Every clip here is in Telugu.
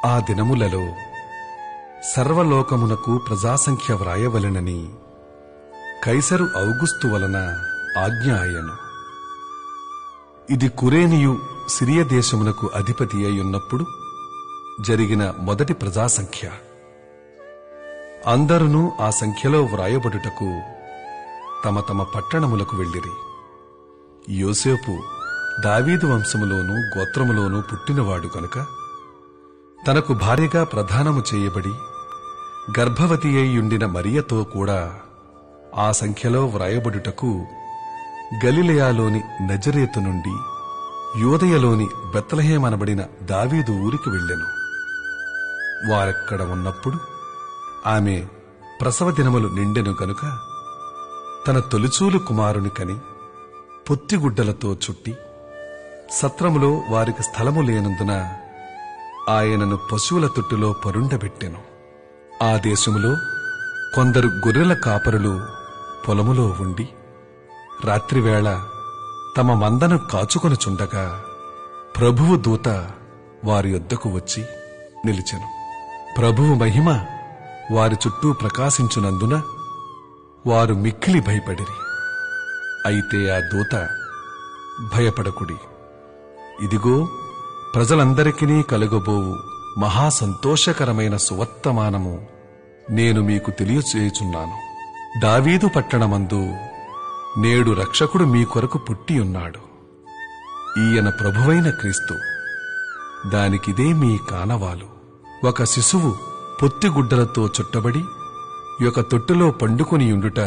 ఆ దినములలో సర్వలోకమునకు ప్రజాసంఖ్య వ్రాయవలెనని కైసరు ఔగుస్తు వలన ఆజ్ఞ ఆయను. ఇది కురేనియు సిరియ దేశమునకు అధిపతి అయ్యున్నప్పుడు జరిగిన మొదటి ప్రజాసంఖ్య. అందరునూ ఆ సంఖ్యలో వ్రాయబడుటకు తమ తమ పట్టణములకు వెళ్ళిరి. యోసేపు దావీదు వంశములోనూ గోత్రములోనూ పుట్టినవాడు కనుక తనకు భార్యగా ప్రదానము చేయబడి గర్భవతి అయ్యుండిన మరియతో కూడా ఆ సంఖ్యలో వ్రాయబడుటకు గలిలయలోని నజరేతు నుండి యూదయలోని బెత్లెహేమనబడిన దావీదు ఊరికి వెళ్ళెను. వారక్కడ ఉన్నప్పుడు ఆమె ప్రసవ దినములు నిండెను గనుక తన తొలిచూలు కుమారుని కని పొత్తిగుడ్డలతో చుట్టి సత్రములో వారికి స్థలము లేనందున ఆయనను పశువుల తొట్టులో పరుండబెట్టెను. ఆ దేశములో కొందరు గొర్రెల కాపరులు పొలములో ఉండి రాత్రివేళ తమ మందను కాచుకొనుచుండగా ప్రభువు దూత వారి యొద్దకు వచ్చి నిలిచెను. ప్రభువు మహిమ వారి చుట్టూ ప్రకాశించునందున వారు మిక్కిలి భయపడిరి. అయితే ఆ దూత, భయపడకుడి, ఇదిగో ప్రజలందరికీ కలుగబోవు మహాసంతోషకరమైన సువర్తమానము నేను మీకు తెలియచేయుచున్నాను. దావీదు పట్టణమందు నేడు రక్షకుడు మీ కొరకు పుట్టియున్నాడు. ఈయన ప్రభువైన క్రీస్తు. దానికిదే మీ కానవాలు. ఒక శిశువు పొత్తిగుడ్డలతో చుట్టబడి ఒక తొట్టులో పండుకొనియుండుట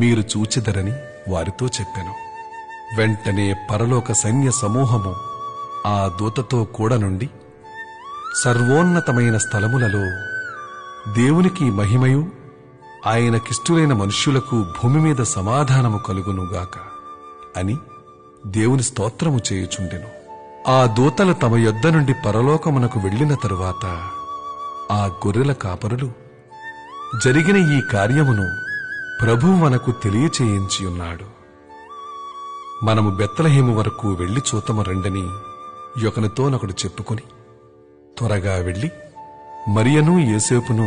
మీరు చూచెదరని వారితో చెప్పెను. వెంటనే పరలోక సైన్య సమూహము ఆ దూతతో కూడనుండి సర్వోన్నతమైన స్థలములలో దేవునికి మహిమయు ఆయనకిష్టులైన మనుష్యులకు భూమి మీద సమాధానము కలుగునుగాక అని దేవుని స్తోత్రము చేయుచుండెను. ఆ దూతలు తమ యొద్ద నుండి పరలోకమునకు వెళ్లిన తరువాత ఆ గొర్రెల కాపరులు జరిగిన ఈ కార్యమును ప్రభువు మనకు తెలియచేయించియున్నాడు. మనము బెత్లెహేము వరకు వెళ్లి చూతము రండని ఒకనితోనొకడు చెప్పుకొని త్వరగా వెళ్లి మరియను యోసేపును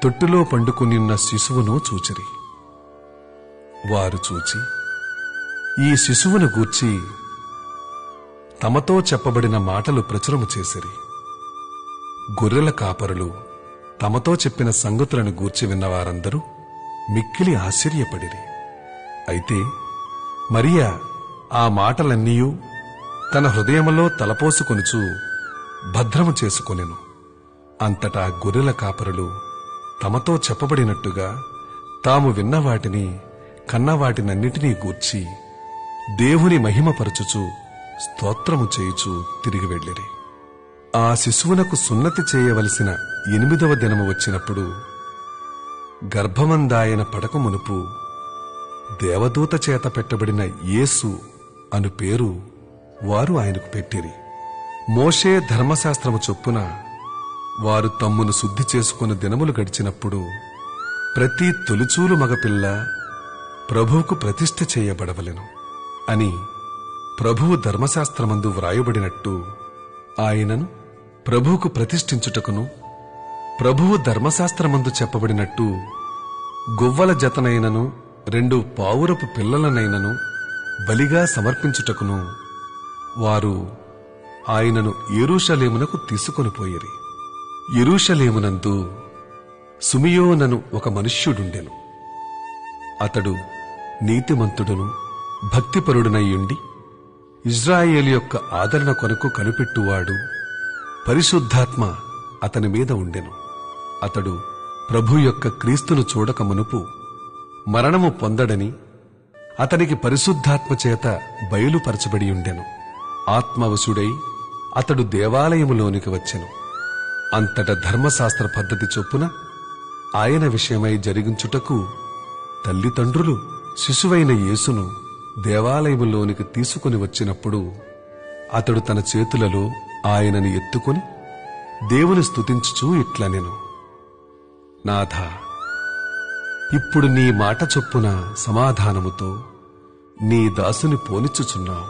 తొట్టులో పండుకునిన్న శిశువును చూచిరి. వారు చూచి ఈ శిశువును గూర్చి తమతో చెప్పబడిన మాటలు ప్రచురము చేసిరి. గొర్రెల కాపరులు తమతో చెప్పిన సంగతులను గూర్చి విన్నవారందరూ మిక్కిలి ఆశ్చర్యపడిరి. అయితే మరియా ఆ మాటలన్నీయూ తన హృదయములో తలపోసుకొనుచు భద్రము చేసుకొనెను. అంతటా గొర్రెల కాపరులు తమతో చెప్పబడినట్టుగా తాము విన్నవాటిని కన్నవాటినన్నిటినీ గూర్చి దేవుని మహిమపరచుచు స్తోత్రము చేయుచు తిరిగి వెళ్ళిరి. ఆ శిశువునకు సున్నతి చేయవలసిన 8వ దినము వచ్చినప్పుడు గర్భమందాయన పడక మునుపు దేవదూత చేత పెట్టబడిన యేసు అను పేరు వారు ఆయనకు పెట్టిరి. మోషే ధర్మశాస్త్రము చొప్పున వారు తమ్మును శుద్ధి చేసుకుని దినములు గడిచినప్పుడు ప్రతి తొలిచూలు మగపిల్ల ప్రభువుకు ప్రతిష్ఠ చేయబడవలెను అని ప్రభువు ధర్మశాస్త్రమందు వ్రాయబడినట్టు ఆయనను ప్రభువుకు ప్రతిష్ఠించుటకును ప్రభువు ధర్మశాస్త్రమందు చెప్పబడినట్టు గువ్వల జతనైనను 2 పావురపు పిల్లలనైనను బలిగా సమర్పించుటకును వారు ఆయనను యెరూషలేమునకు తీసుకొనిపోయిరి. యెరూషలేమునందు సుమియోనను ఒక మనుష్యుడుండెను. అతడు నీతిమంతుడును భక్తిపరుడునయ్యుండి ఇజ్రాయేలు యొక్క ఆదరణ కొరకు కనిపెట్టువాడు. పరిశుద్ధాత్మ అతని మీద ఉండెను. అతడు ప్రభు యొక్క క్రీస్తును చూడక మునుపు మరణము పొందడని అతనికి పరిశుద్ధాత్మ చేత బయలుపరచబడియుండెను. ఆత్మవశుడై అతడు దేవాలయములోనికి వచ్చెను. అంతట ధర్మశాస్త్ర పద్ధతి చొప్పున ఆయన విషయమై జరిగించుటకు తల్లిదండ్రులు శిశువైన యేసును దేవాలయములోనికి తీసుకుని వచ్చినప్పుడు అతడు తన చేతులలో ఆయనను ఎత్తుకొని దేవుని స్తుతించుచూ ఇట్లనెను, నాథా, ఇప్పుడు నీ మాట చొప్పున సమాధానముతో నీ దాసుని పోనిచ్చుచున్నావు.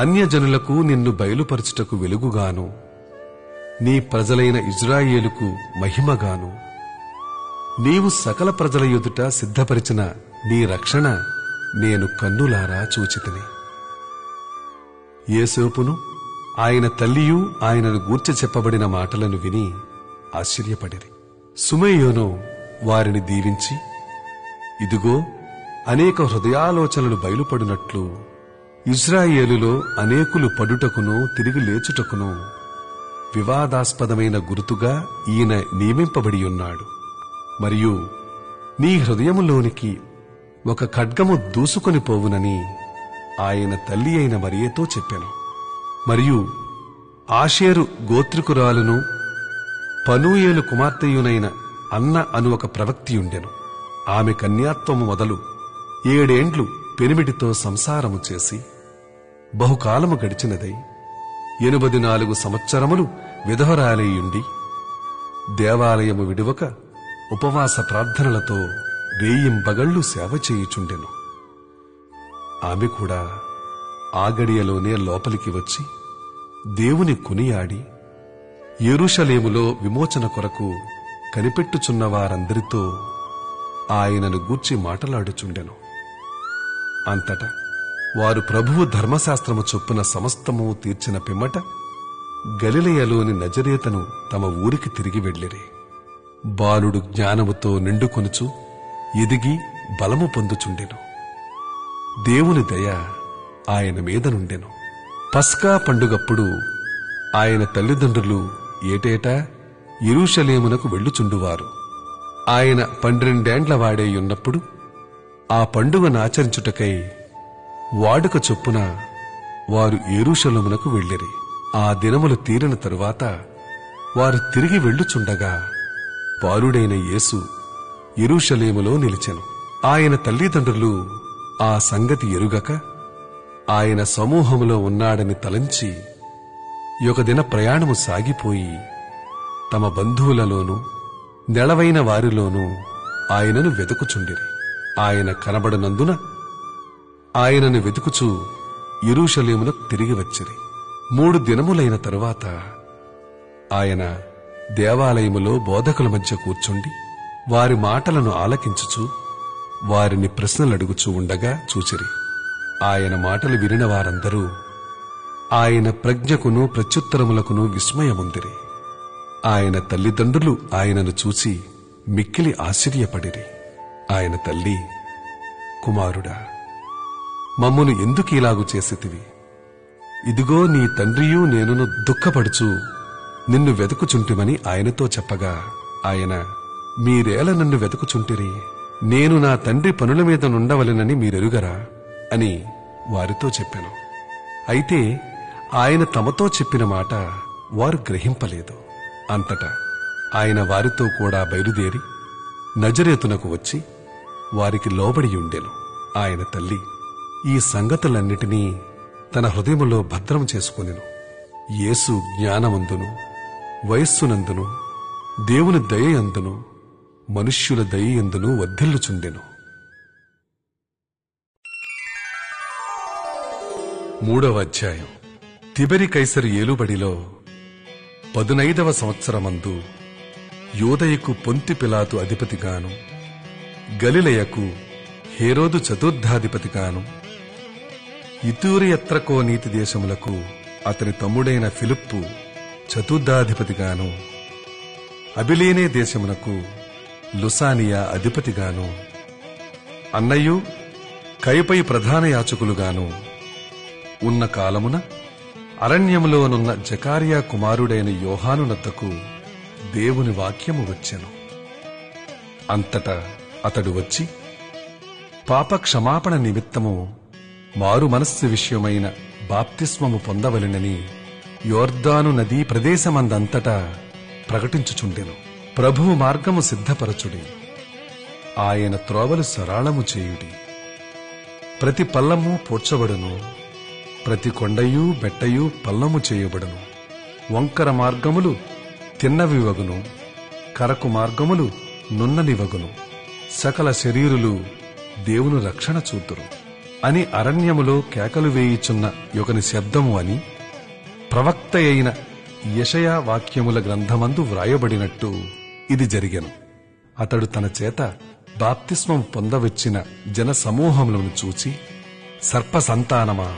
అన్యజనులకు నిన్ను బయలుపరచుటకు వెలుగుగాను నీ ప్రజలైన ఇజ్రాయేలుకు మహిమగాను నీవు సకల ప్రజల ఎదుట సిద్ధపరిచిన నీ రక్షణ నేను కన్నులారా చూచితిని. యోసేపును ఆయన తల్లియు ఆయనను గూర్చి చెప్పబడిన మాటలను విని ఆశ్చర్యపడిరి. సుమేయోను వారిని దీవించి, ఇదిగో అనేక హృదయాలోచనలు బయలుపడినట్లు ఇజ్రాయేలులో అనేకులు పడుటకును తిరిగి లేచుటకును వివాదాస్పదమైన గుర్తుగా ఈయన నియమింపబడి ఉన్నాడు. మరియు నీ హృదయములోనికి ఒక ఖడ్గము దూసుకొని పోవునని ఆయన తల్లి అయిన మరియతో చెప్పెను. మరియు ఆషేరు గోత్రికురాలును పనూయేలు కుమార్తెయునైన అన్న అను ఒక ప్రవక్తియుండెను. ఆమె కన్యాత్వము మొదలు 7 ఏండ్లు పెనిమిటితో సంసారము చేసి బహుకాలము గడిచినదై 84 సంవత్సరములు విధవరాలయుండి దేవాలయము విడువక ఉపవాస ప్రార్థనలతో రేయింబగళ్లు సేవ చేయుచుండెను. ఆమె కూడా ఆ గడియలోనే లోపలికి వచ్చి దేవుని కొనియాడి యెరూషలేములో విమోచన కొరకు కనిపెట్టుచున్న వారందరితో ఆయనను గూర్చి మాటలాడుచుండెను. అంతటా వారు ప్రభువు ధర్మశాస్త్రము చొప్పున సమస్తము తీర్చిన పిమ్మట గలిలయలోని నజరేతను తమ ఊరికి తిరిగి వెళ్ళిరి. బాలుడు జ్ఞానముతో నిండుకొనుచు ఎదిగి బలము పొందుచుండెను. దేవుని దయ ఆయన మీద నుండెను. పస్కా పండుగప్పుడు ఆయన తల్లిదండ్రులు ఏటేటా యెరూషలేమునకు వెళ్ళుచుండువారు. ఆయన 12 ఏండ్ల వాడేయున్నప్పుడు ఆ పండుగనాచరించుటకై వాడుక చొప్పున వారు యెరూషలేమునకు వెళ్ళిరి. ఆ దినములు తీరిన తరువాత వారు తిరిగి వెళ్ళుచుండగా బాలుడైన యేసు యెరూషలేములో నిలిచెను. ఆయన తల్లిదండ్రులు ఆ సంగతి ఎరుగక ఆయన సమూహములో ఉన్నాడని తలంచి ఒక దిన ప్రయాణము సాగిపోయి తమ బంధువులలోనూ నెలవైన వారిలోనూ ఆయనను వెతుకుచుండిరి. ఆయన కనబడనందున ఆయనను వెతుకుచూ యెరూషలేమునకు తిరిగి వచ్చిరి. 3 దినములైన తరువాత ఆయన దేవాలయములో బోధకుల మధ్య కూర్చుండి వారి మాటలను ఆలకించుచు వారిని ప్రశ్నలడుగుచూ ఉండగా చూచిరి. ఆయన మాటలు వినిన వారందరూ ఆయన ప్రజ్ఞకును ప్రత్యుత్తరములకును విస్మయముందిరి. ఆయన తల్లిదండ్రులు ఆయనను చూసి మిక్కిలి ఆశ్చర్యపడిరి. ఆయన తల్లి, కుమారుడా, మమ్మును ఎందుకీలాగు చేసితివి? ఇదిగో నీ తండ్రియు నేనును దుఃఖపడుచు నిన్ను వెతుకుచుంటిమని ఆయనతో చెప్పగా ఆయన, మీరేల నన్ను వెతుకుచుంటిరి? నేను నా తండ్రి పనుల మీద నుండవలెనని మీరెరుగరా అని వారితో చెప్పెను. అయితే ఆయన తమతో చెప్పిన మాట వారు గ్రహింపలేదు. అంతటా ఆయన వారితో కూడా బయలుదేరి నజరేతునకు వచ్చి వారికి లోబడి ఉండెను. ఆయన తల్లి ఈ సంగతులన్నిటినీ తన హృదయములో భద్రం చేసుకొనెను. యేసు జ్ఞానమందును వయస్సునందును దేవుని దయయందును మనుష్యుల దయయందును వర్ధిల్లుచుండెను. 3వ అధ్యాయం. తిబెరి కైసరు ఏలుబడిలో 15వ సంవత్సరమందు యోదయకు పొంతి పిలాతు అధిపతిగాను, గలిలయకు హేరోదు చతుర్థాధిపతిగాను, ఇతూరియత్రకో నీతి దేశములకు అతని తమ్ముడైన ఫిలిప్పు చతుర్థాధిపతిగాను, అబిలేనే దేశమునకు లుసానియా అధిపతిగాను, అన్నయ్యు కయపై ప్రధాన యాచకులుగాను ఉన్న కాలమున అరణ్యములోనున్న జకారియా కుమారుడైన యోహాను నద్దకు దేవుని వాక్యము వచ్చెను. అంతటా అతడు వచ్చి పాప క్షమాపణ నిమిత్తము మారు మనస్సు విషయమైన బాప్తిస్మము పొందవలెనని యోర్దాను నదీ ప్రదేశమందంతటా ప్రకటించుచుండెను. ప్రభువు మార్గము సిద్ధపరచుడి, ఆయన త్రోవలు సరళము చేయుడి. ప్రతి పల్లము పూడ్చబడును, ప్రతి కొండయు బెట్టయు పల్లము చేయబడును. వంకర మార్గములు తిన్నవివగును, కరకు మార్గములు నున్ననివగును. సకల శరీరులు దేవుని రక్షణ చూతురు అని అరణ్యములో కేకలు వేయుచున్న యొకని శబ్దము అని ప్రవక్త అయిన యెషయా వాక్యముల గ్రంథమందు వ్రాయబడినట్టు ఇది జరిగెను. అతడు తన చేత బాప్తిస్మం పొందవచ్చిన జన సమూహములను చూచి, సర్పసంతానమా,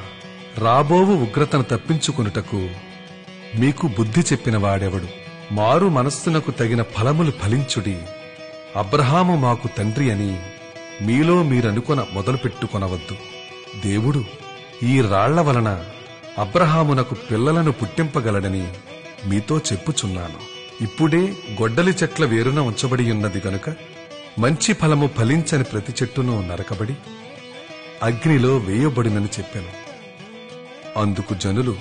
రాబోవు ఉగ్రతను తప్పించుకొనుటకు మీకు బుద్ధి చెప్పిన వాడెవడు? మారు మనస్సునకు తగిన ఫలములు ఫలించుడి. అబ్రహాము మాకు తండ్రి అని మీలో మీరనుకొన మొదలుపెట్టుకొనవద్దు. దేవుడు ఈ రాళ్ల వలన అబ్రహామునకు పిల్లలను పుట్టింపగలడని మీతో చెప్పుచున్నాను. ఇప్పుడే గొడ్డలి చెట్ల వేరున ఉంచబడి ఉన్నది గనుక మంచి ఫలము ఫలించని ప్రతి చెట్టును నరకబడి అగ్నిలో వేయబడినని చెప్పాను. అందుకు జనులు,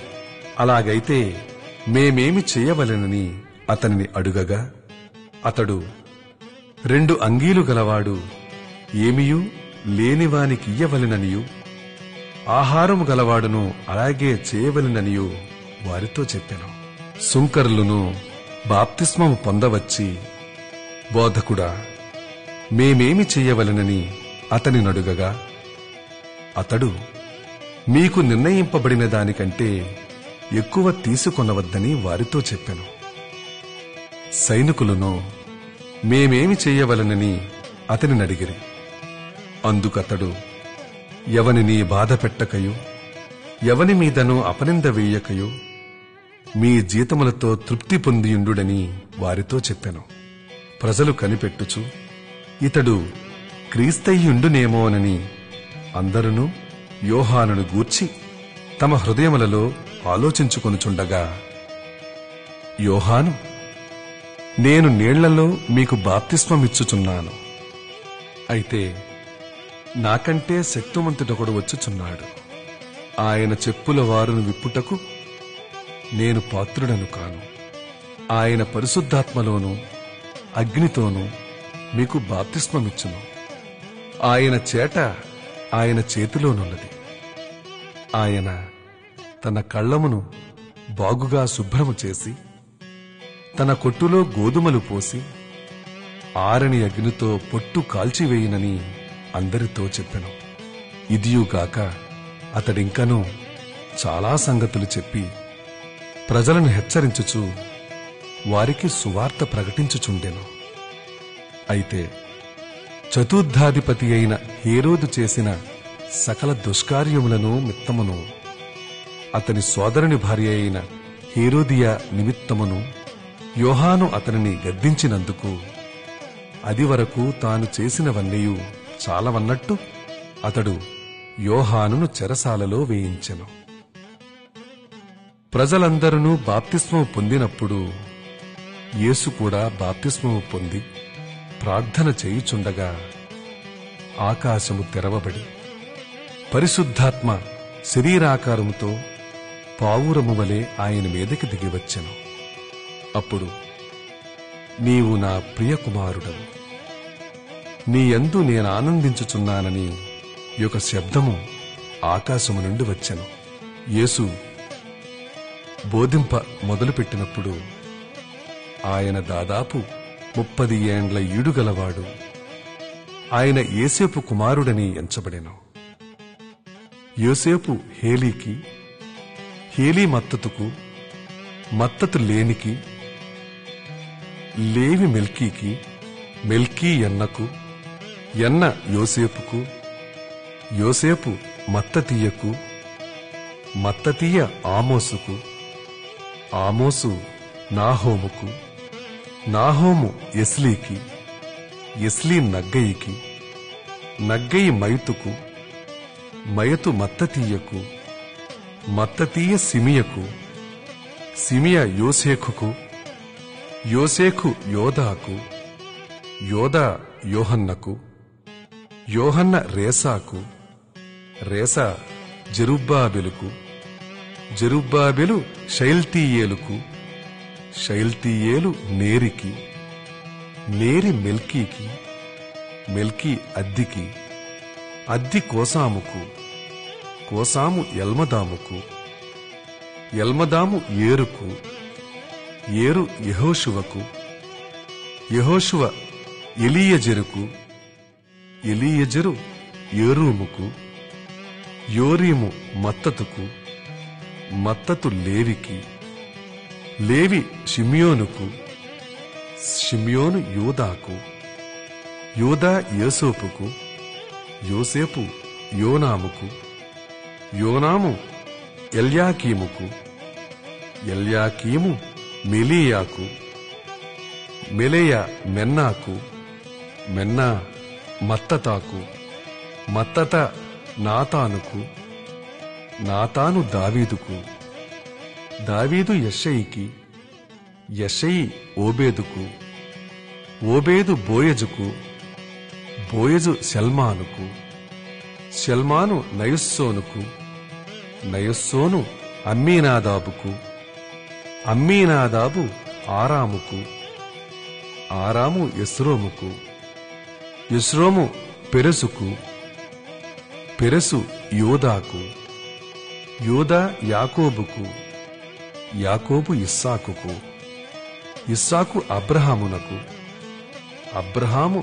అలాగైతే మేమేమి చేయవలెనని అతనిని అడుగగా, అతడు, 2 అంగీలు గలవాడు ఏమియూ లేనివానికియ్యవలెననియు, ఆహారము గలవాడును అలాగే చేయవలెననియు వారితో చెప్పాను. సుంకరులను బాప్తిస్మము పొందవచ్చి, బోధకుడా, మేమేమి చెయ్యవలెనని అతని నడుగగా, అతడు, మీకు నిర్ణయింపబడిన దానికంటే ఎక్కువ తీసుకొనవద్దని వారితో చెప్పాను. సైనికులను మేమేమి చెయ్యవలెనని అతని నడిగిరి. అందుకతడు, ఎవనిని బాధ పెట్టకయు, ఎవని మీదను అపనింద వేయకయు, మీ జీతములతో తృప్తి పొందియుండుడని వారితో చెప్పాను. ప్రజలు కనిపెట్టుచు, ఇతడు క్రీస్తయ్యుండునేమోనని అందరును యోహానును గూర్చి తమ హృదయములలో ఆలోచించుకొనుచుండగా, యోహాను, నేను నీళ్లలో మీకు బాప్తిస్మమిచ్చుచున్నాను. అయితే నాకంటే శక్తిమంతుడొకడు వచ్చుచున్నాడు. ఆయన చెప్పుల వారును విప్పుటకు నేను పాత్రుడను కాను. ఆయన పరిశుద్ధాత్మలోనూ అగ్నితోనూ మీకు బాప్తిస్మమిచ్చును. ఆయన చేట ఆయన చేతిలోనున్నది. ఆయన తన కళ్ళమును బాగుగా శుభ్రము చేసి తన కొట్టులో గోధుమలు పోసి ఆరని అగ్నితో పొట్టు కాల్చివేయునని అందరితో చెప్పెను. ఇదియుగాక అతడింకనూ చాలా సంగతులు చెప్పి ప్రజలను హెచ్చరించుచు వారికి సువార్త ప్రకటించుచుండెను. అయితే చతుర్థాధిపతి అయిన హేరోదు చేసిన సకల దుష్కార్యములను మిత్తమును, అతని సోదరుని భార్య అయిన హేరోదియా నిమిత్తమును యోహాను అతనిని గద్దించినందుకు అది వరకు తాను చేసినవన్నీయు చాలవన్నట్టు అతడు యోహానును చెరసాలలో వేయించెను. ప్రజలందరూ బాప్తిస్మము పొందినప్పుడు యేసు కూడా బాప్తిస్మము పొంది ప్రార్థన చేయుచుండగా ఆకాశము తెరవబడి పరిశుద్ధాత్మ శరీరాకారముతో పావురము వలె ఆయన మీదకి దిగివచ్చెను. అప్పుడు, నీవు నా ప్రియకుమారుడవు, నీ యందు నేనానందించుచున్నానని యొక్క శబ్దము ఆకాశము నుండి వచ్చెను. యేసు బోధింప మొదలుపెట్టినప్పుడు ఆయన దాదాపు 30 ఏండ్ల ఈడుగలవాడు. ఆయన యోసేపు కుమారుడని ఎంచబడెను. యోసేపు హేలీకి, హేలీ మత్తతుకు, మత్తతు లేనికి, లేవి మెల్కీకి, మెల్కీ ఎన్నకు, ఎన్న యోసేపుకు, యోసేపు మత్తతీయకు, మత్తతీయ ఆమోసుకు, ఆమోసు నాహోముకు, నాహోము ఎస్లీకి, ఎస్లీ నగ్గయికి, నగ్గయి మయతుకు, మయతు మత్తతీయకు, మత్తతీయ సిమియకు, సిమియ యోసేఖుకు, యోసేఖు యోదాకు, యోదా యోహన్నకు, యోహన్న రేసాకు, రేసా జెరుబ్బాబెలుకు, జెరుబ్బాబెలు షయల్తీయేలుకు, షయల్తీయేలు నేరికి, నేరి మెల్కీకి, మెల్కీ అద్దికి, అద్ది కోసాముకు, కోసాము ఎల్మదాముకు, ఎల్మదాము ఏరుకు, ఏరు యెహోషువకు, యెహోషువ ఎలీయజెరుకు, ఎలీయజెరు యోరీముకు, యోరీము మత్తతుకు, మత్తతు లేవికి, లేవి షిమ్యోనుకు, షిమ్యోను యూదాకు, యూదా యోసేపుకు, యోసేపు యోనాముకు, యోనాము ఎల్యాకీముకు, ఎల్యాకీము మెలీయాకు, మెలేయా మెన్నాకు, మెన్నా మత్తతాకు, మత్తత నాతానుకు, నాతాను దావీదుకు, దావీదు యెషయికి, యెషయి ఓబేదుకు, ఓబేదు బోయజుకు, బోయజు షల్మానుకు, షల్మాను నయస్సోనుకు, నయస్సోను అమ్మీనాదాబుకు, అమ్మీనాదాబు ఆరాముకు, ఆరాము యెస్రోముకు, యెస్రోము పెరెసుకు, పెరెసు యోదాకు, యోదా యాకోబుకు, యాకోబు ఇస్సాకుకు, ఇస్సాకు అబ్రహామునకు, అబ్రహాము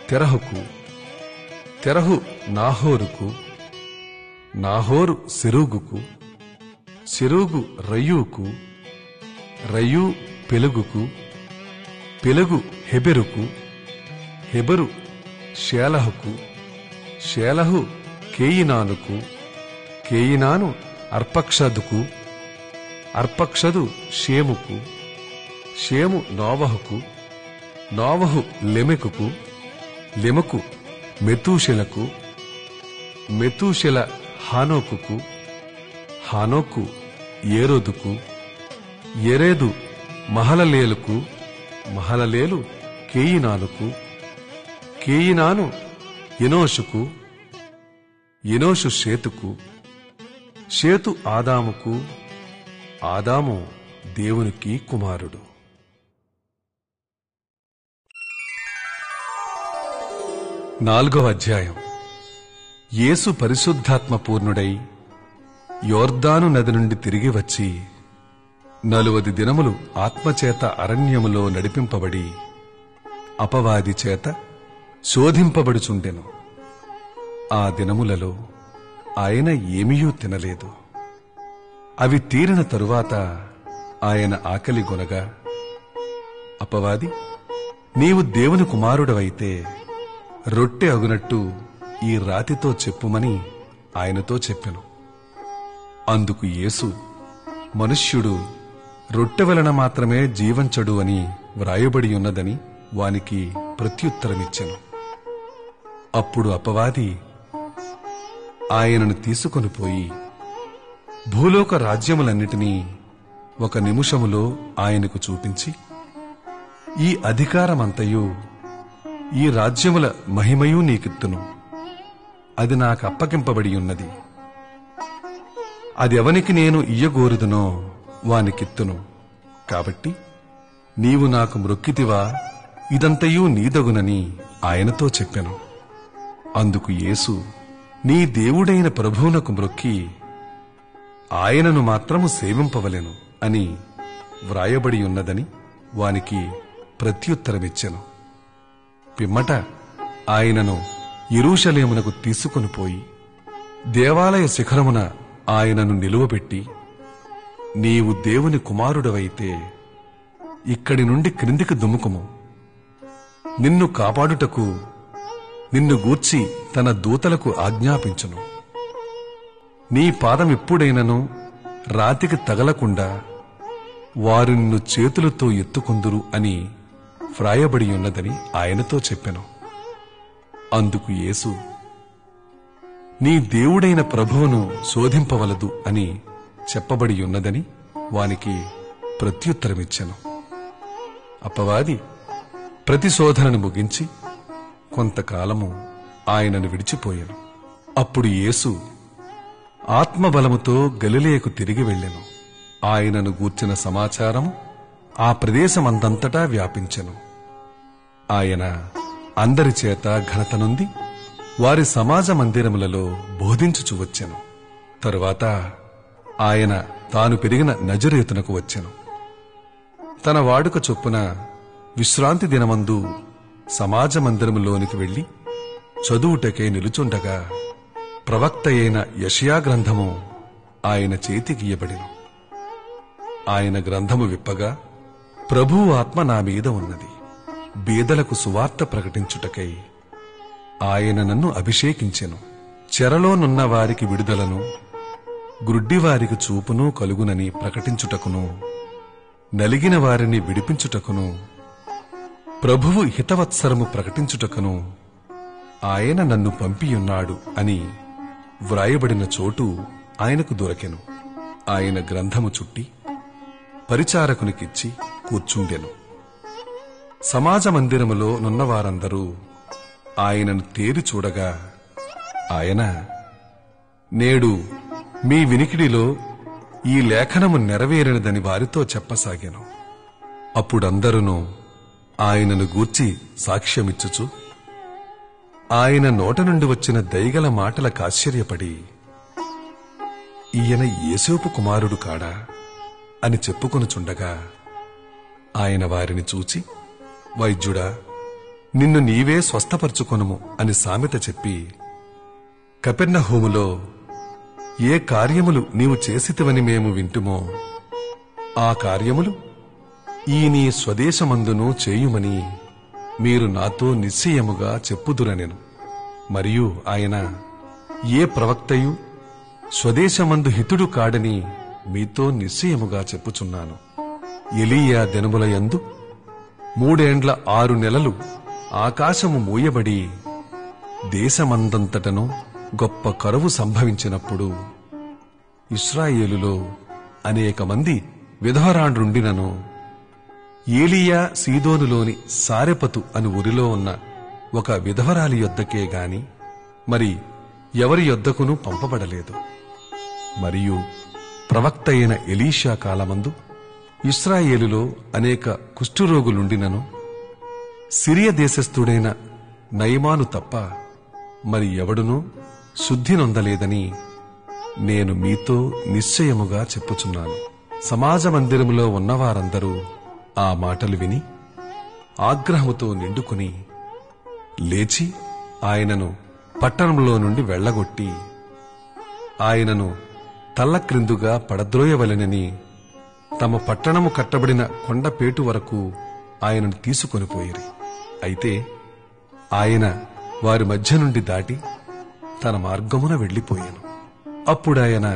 తెరహుకు, తెరహు నాహోరుకు, నాహోరు సెరూగుకు, సెరూగు రయూకు, రయూ పెలుగుకు, పెలుగు హెబెరుకు, హెబెరు షేలహుకు, షేలహు కేయినానుకు, కేయినాను అర్పక్షదుకు, అర్పక్షదు షేముకు, షేము నోవహుకు, నోవహు లెమెకుకు, లెమెకు మెతూషెలకు, మెతూషెల హానోకుకు, హానోకు ఏరోదుకు, ఎరేదు మహలలేలుకు, మహలలేలు కేయినానుకు, కేయినాను ఎనోషుకు, ఎనోషు షేతుకు, షేతు ఆదాముకు, ఆదాము దేవునికి కుమారుడు. నాలుగవ అధ్యాయం. యేసు పరిశుద్ధాత్మ పూర్ణుడై యోర్దాను నది నుండి తిరిగి వచ్చి 40 దినములు ఆత్మచేత అరణ్యములో నడిపింపబడి అపవాది చేత శోధింపబడుచుండెను. ఆ దినములలో ఆయన ఏమీయూ తినలేదు. అవి తీరిన తరువాత ఆయన ఆకలి గొనగా, అపవాది, నీవు దేవుని కుమారుడవైతే రొట్టె అగునట్టు ఈ రాతితో చెప్పుమని ఆయనతో చెప్పెను. అందుకు యేసు, మనుష్యుడు రొట్టె వలన మాత్రమే జీవించడు అని వ్రాయబడి ఉన్నదని వానికి ప్రత్యుత్తరమిచ్చెను. అప్పుడు అపవాది ఆయనను తీసుకొని పోయి భూలోక రాజ్యములన్నిటినీ ఒక నిమిషములో ఆయనకు చూపించి, ఈ అధికారమంతయు ఈ రాజ్యముల మహిమయు నీకిత్తును, అది నాకు అప్పగింపబడి ఉన్నది, అదెవనికి నేను ఇయ్యగోరుదునో వానికిత్తును, కాబట్టి నీవు నాకు మ్రొక్కితివా, ఇదంతయు నీదగునని ఆయనతో చెప్పెను. అందుకు యేసు, నీ దేవుడైన ప్రభువునకు మ్రొక్కి ఆయనను మాత్రము సేవింపవలెను అని వ్రాయబడి ఉన్నదని వానికి ప్రత్యుత్తరమిచ్చెను. పిమ్మట ఆయనను యెరూషలేమునకు తీసుకొని పోయి దేవాలయ శిఖరమున ఆయనను నిలువబెట్టి, నీవు దేవుని కుమారుడవైతే ఇక్కడి నుండి క్రిందికి దుముకుము, నిన్ను కాపాడుటకు నిన్ను గూర్చి తన దూతలకు ఆజ్ఞాపించును, నీ పాదమెప్పుడైనను రాతికి తగలకుండా వారు నిన్ను చేతులతో ఎత్తుకొందురు అని వ్రాయబడి ఉన్నదని ఆయనతో చెప్పెను. అందుకు యేసు, నీ దేవుడైన ప్రభువును శోధింపవలదు అని చెప్పబడి ఉన్నదని వానికి ప్రత్యుత్తరమిచ్చెను. అపవాది ప్రతిశోధనను ముగించి కొంతకాలము ఆయనను విడిచిపోయెను. అప్పుడు యేసు ఆత్మబలముతో గలిలయకు తిరిగి వెళ్ళెను. ఆయనను గూర్చిన సమాచారం ఆ ప్రదేశమందంతటా వ్యాపించెను. ఆయన అందరి చేత ఘనత నొంది వారి సమాజ మందిరములలో బోధించుచు వచ్చెను. తరువాత ఆయన తాను పెరిగిన నజరేతునకు వచ్చెను. తన వాడుక చొప్పున విశ్రాంతి దినమందు సమాజ మందిరములోనికి వెళ్లి చదువుటకే నిలుచుండగా ప్రవక్త అయిన యెషయా గ్రంథము ఆయన చేతికియ్యబడెను. ఆయన గ్రంథము విప్పగా ప్రభువు ఆత్మ నా మీద ఉన్నది, బీదలకు సువార్త ప్రకటించుటకై ఆయన నన్ను అభిషేకించెను. చెరలోనున్న వారికి విడుదలను, గ్రుడ్డివారికి చూపును కలుగునని ప్రకటించుటకును, నలిగిన వారిని విడిపించుటకును, ప్రభువు హితవత్సరము ప్రకటించుటకును ఆయన నన్ను పంపియున్నాడు అని వ్రాయబడిన చోటు ఆయనకు దొరకెను. ఆయన గ్రంథము చుట్టి పరిచారకునికిచ్చి కూర్చుండెను. సమాజ మందిరములో నున్నవారందరూ ఆయనను తేరి చూడగా ఆయన, నేడు మీ వినికిడిలో ఈ లేఖనము నెరవేరినదని వారితో చెప్పసాగాను. అప్పుడందరూ ఆయనను గూర్చి సాక్ష్యమిచ్చుచు ఆయన నోట నుండి వచ్చిన దయగల మాటలకు ఆశ్చర్యపడి, ఈయన యేసేపు కుమారుడు కాడా అని చెప్పుకొనుచుండగా ఆయన వారిని చూచి, వైద్యుడా, నిన్ను నీవే స్వస్థపరచుకొనుము అని సామెత చెప్పి, కపెర్నహూములో ఏ కార్యములు నీవు చేసితివని మేము వింటుమో ఆ కార్యములు ఈ నీ స్వదేశమందును చేయుమని మీరు నాతో నిశ్చయముగా చెప్పుదురనెను. మరియు ఆయన, ఏ ప్రవక్తయు స్వదేశమందు హితుడు కాడని మీతో నిశ్చయముగా చెప్పుచున్నాను. ఎలీయా దినముల యందు 3 ఏండ్ల 6 నెలలు ఆకాశము మూయబడి దేశమందంతటను గొప్ప కరువు సంభవించినప్పుడు ఇశ్రాయేలులో అనేక మంది విధవరాండ్రుండినను ఏలీయా సీదోనులోని సారెపతు అని ఊరిలో ఉన్న ఒక విధవరాలి యొద్దకే గాని మరి ఎవరి యొద్దకును పంపబడలేదు. మరియు ప్రవక్త అయిన ఎలీషా కాలమందు ఇశ్రాయేలులో అనేక కుష్ఠరోగులుండినను సిరియ దేశస్థుడైన నయమాను తప్ప మరి ఎవడునూ శుద్ధి నొందలేదని నేను మీతో నిశ్చయముగా చెప్పుచున్నాను. సమాజ మందిరములో ఉన్నవారందరూ ఆ మాటలు విని ఆగ్రహముతో నిండుకుని లేచి ఆయనను పట్టణంలో నుండి వెళ్లగొట్టి ఆయనను తల్లక్రిందుగా పడద్రోయవలెనని తమ పట్టణము కట్టబడిన కొండపేటు వరకు ఆయనను తీసుకొనిపోయిరి. అయితే ఆయన వారి మధ్య నుండి దాటి తన మార్గమున వెళ్లిపోయాను. అప్పుడాయన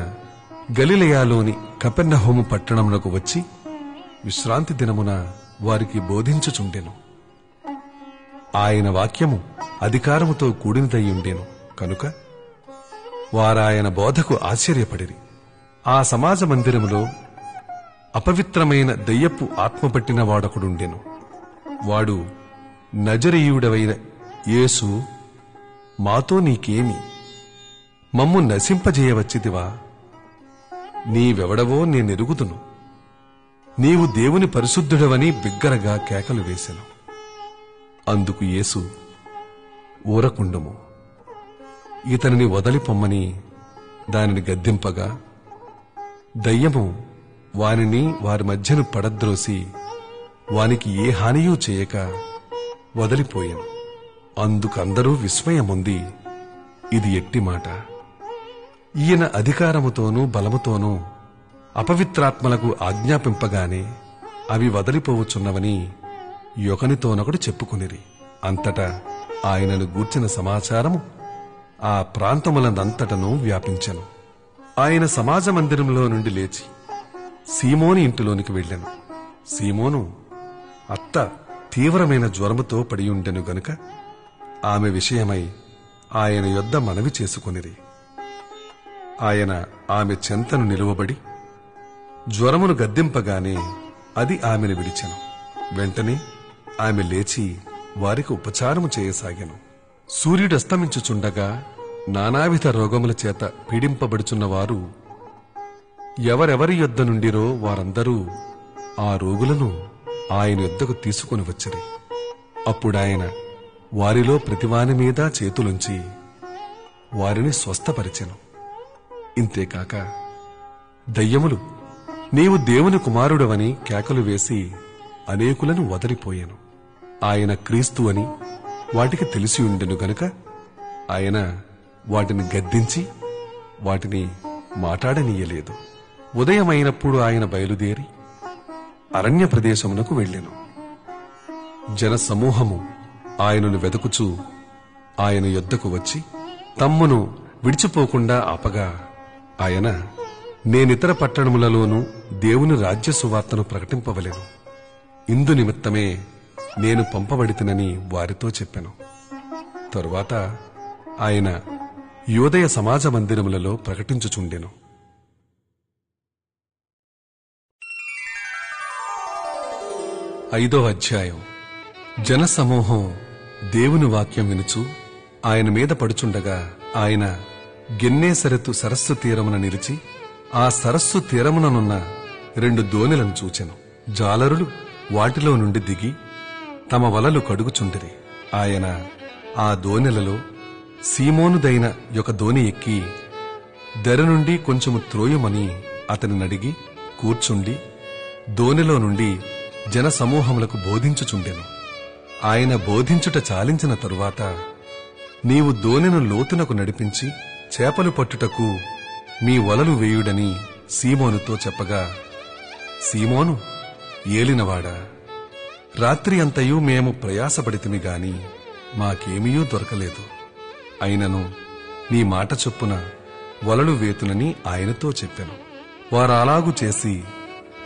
గలిలయలోని కపెర్నహూము పట్టణమునకు వచ్చి విశ్రాంతి దినమున వారికి బోధించుచుండెను. ఆయన వాక్యము అధికారముతో కూడినదయ్యుండెను కనుక వారాయన బోధకు ఆశ్చర్యపడిరి. ఆ సమాజ మందిరములో అపవిత్రమైన దయ్యపు ఆత్మ పట్టిన వాడొకడుండెను. వాడు, నజరీయుడవైన యేసు, మాతో నీకేమి? మమ్ము నశింపజేయవచ్చితివా? నీవెవడవో నేనెరుగుదును. నీవు దేవుని పరిశుద్ధుడవని బిగ్గరగా కేకలు వేసెను. అందుకు యేసు, ఊరకుండుము, ఇతనిని వదలిపొమ్మని దానిని గద్దింపగా దయ్యము వానిని వారి మధ్యను పడద్రోసి వానికి ఏ హానియూ చేయక వదలిపోయాను. అందుకందరూ విస్మయముంది, ఇది ఎట్టి మాట! ఈయన అధికారముతోనూ బలముతోనూ అపవిత్రాత్మలకు ఆజ్ఞాపింపగానే అవి వదలిపోవచ్చున్నవని యొకనితోనొకడు చెప్పుకునిరి. అంతటా ఆయనను గూర్చిన సమాచారము ఆ ప్రాంతములనంతటను వ్యాపించెను. ఆయన సమాజ మందిరంలో నుండి లేచి సీమోని ఇంటిలోనికి వెళ్ళెను. సీమోను అత్త తీవ్రమైన జ్వరముతో పడియుండెను గనుక ఆమె విషయమై ఆయన యొద్ద మనవి చేసుకొనిరి. ఆయన ఆమె చెంతను నిలువబడి జ్వరమును గద్దింపగానే అది ఆమెను విడిచెను. వెంటనే ఆమె లేచి వారికి ఉపచారము చేయసాగెను. సూర్యుడస్తమించుచుండగా నానావిధ రోగముల చేత పీడింపబడుచున్నవారు ఎవరెవరి యొద్ద నుండిరో వారందరూ ఆ రోగులను ఆయన యొద్దకు తీసుకుని వచ్చిరి. అప్పుడాయన వారిలో ప్రతివాని మీద చేతులుంచి వారిని స్వస్థపరిచెను. ఇంతేకాక దయ్యములు నీవు దేవుని కుమారుడవని కేకలు వేసి అనేకులను వదలిపోయాను. ఆయన క్రీస్తు అని వాటికి తెలిసి ఉండెను గనుక ఆయన వాటిని గద్దించి వాటిని మాట్లాడనీయలేదు. ఉదయమైనప్పుడు ఆయన బయలుదేరి అరణ్య ప్రదేశమునకు వెళ్ళెను. జనసమూహము ఆయనను వెదకుచూ ఆయన యొద్దకు వచ్చి తమ్మును విడిచిపోకుండా ఆపగా ఆయన, నేనితర పట్టణములలోనూ దేవుని రాజ్య సువార్తను ప్రకటింపవలెను, ఇందు నిమిత్తమే నేను పంపబడితినని వారితో చెప్పెను. తరువాత ఆయన యోదయ సమాజ మందిరములలో ప్రకటించుచుండెను. 5వ అధ్యాయం. జనసమూహం దేవుని వాక్యం వినుచు ఆయన మీద పడుచుండగా ఆయన గెన్నేసరెతు సరస్సు తీరమున నిలిచి ఆ సరస్సు తీరముననున్న 2 దోణెలను చూచెను. జాలరులు వాటిలో నుండి దిగి తమ వలలు కడుగుచుండిరి. ఆయన ఆ దోణెలలో సీమోనుదైన ఒక దోణి ఎక్కి దెర నుండి కొంచెము త్రోయమని అతనినడిగి కూర్చుండి దోణిలో నుండి జనసమూహములకు బోధించుచుండెను. ఆయన బోధించుట చాలించిన తరువాత, నీవు దోణెను లోతునకు నడిపించి చేపలు పట్టుటకు మీ వలలు వేయుడని సీమోనుతో చెప్పగా, సీమోను, ఏలినవాడా, రాత్రి అంతయు మేము ప్రయాసపడితిమి గాని మాకేమీయూ దొరకలేదు. అయినను నీ మాట చొప్పున వలలు వేతునని ఆయనతో చెప్పెను. వారాలాగు చేసి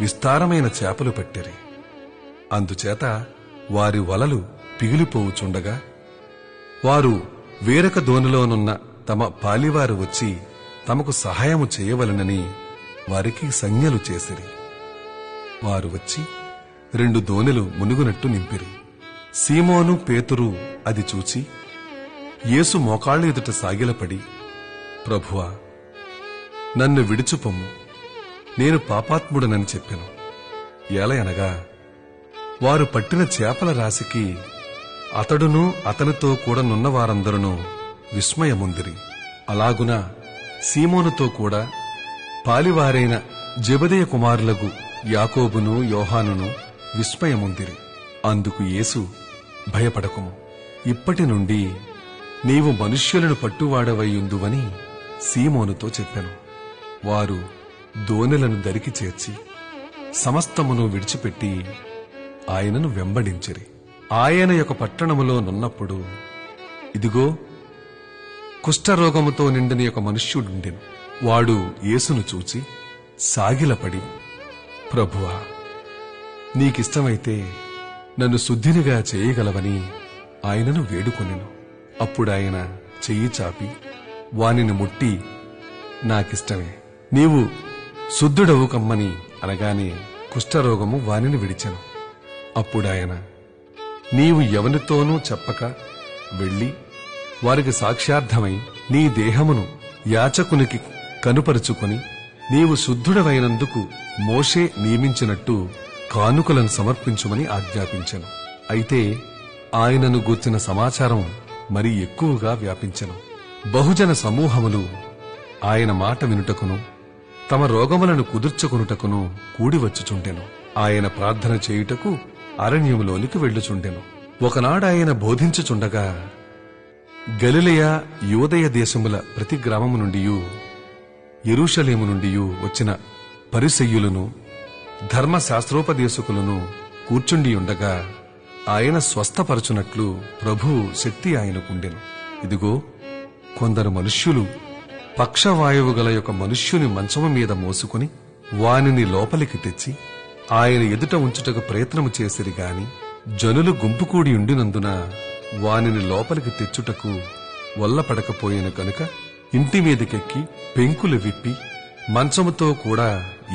విస్తారమైన చేపలు పట్టిరి. అందుచేత వారి వలలు పిగిలిపోవుచుండగా వారు వేరొక దోణిలోనున్న తమ పాలివారు వచ్చి తమకు సహాయము చేయవలెనని వారికి సంజ్ఞలు చేసిరి. వారు వచ్చి 2 దోణెలు మునుగునట్టు నింపిరి. సీమోను పేతురు అది చూచి యేసు మోకాళ్ల ఎదుట సాగిలపడి, ప్రభువా, నన్ను విడిచిపొమ్ము, నేను పాపాత్ముడనని చెప్పెను. ఏలయనగా వారు పట్టిన చేపల రాశికి అతడును అతనితో కూడా నున్న వారందరూ విస్మయముందిరి. అలాగున సీమోనుతో కూడా పాలివారైన జెబెదయి కుమారులకు యాకోబును యోహానును విస్మయముందిరి. అందుకు యేసు, భయపడకుము, ఇప్పటి నుండి నీవు మనుష్యులను పట్టువాడవయ్యుందువని సీమోనుతో చెప్పెను. వారు దోణెలను దరికి చేర్చి సమస్తమును విడిచిపెట్టి ఆయనను వెంబడించిరి. ఆయన యొక్క పట్టణములో నున్నప్పుడు ఇదిగో, కుష్ఠరోగముతో నిండిన ఒక మనుష్యుడుండెను. వాడు యేసును చూచి సాగిలపడి, ప్రభువా, నీకిష్టమైతే నన్ను శుద్ధినిగా చేయగలవని ఆయనను వేడుకొనెను. అప్పుడాయన చెయ్యి చాపి వానిని ముట్టి, నాకిష్టమే, నీవు శుద్ధుడవు కమ్మని అనగానే కుష్ఠరోగము వానిని విడిచెను. అప్పుడాయన, నీవు ఎవనితోనూ చెప్పక వెళ్లి వారికి సాక్ష్యార్థమై నీ దేహమును యాచకునికి కనుపరుచుకొని నీవు శుద్ధుడవైనందుకు మోషే నియమించినట్టు కానుకలను సమర్పించుమని ఆజ్ఞాపించెను. అయితే ఆయనను గూర్చిన సమాచారం మరీ ఎక్కువగా వ్యాపించెను. బహుజన సమూహములు ఆయన మాట వినుటకును తమ రోగములను కుదుర్చుకొనుటకును కూడివచ్చుచుండెను. ఆయన ప్రార్థన చేయుటకు అరణ్యములోనికి వెళ్ళుచుండెను. ఒకనాడాయన బోధించుచుండగా గలిలయ యోదయ దేశముల ప్రతి గ్రామము నుండియూ యెరూషలేము నుండియూ వచ్చిన పరిసయ్యులను ధర్మశాస్త్రోపదేశకులను కూర్చుండియుండగా ఆయన స్వస్థపరచునట్లు ప్రభువు శక్తి ఆయనకుండెను. ఇదిగో, కొందరు మనుష్యులు పక్షవాయువు గల యొక్క మనుష్యుని మంచము మీద మోసుకుని వానిని లోపలికి తెచ్చి ఆయన ఎదుట ఉంచుటకు ప్రయత్నము చేసిరి గాని జనులు గుంపు కూడి ఉండినందున వానిని లోపలికి తెచ్చుటకు వల్లపడకపోయిన కనుక ఇంటి మీదకెక్కి పెంకులు విప్పి మంచముతో కూడా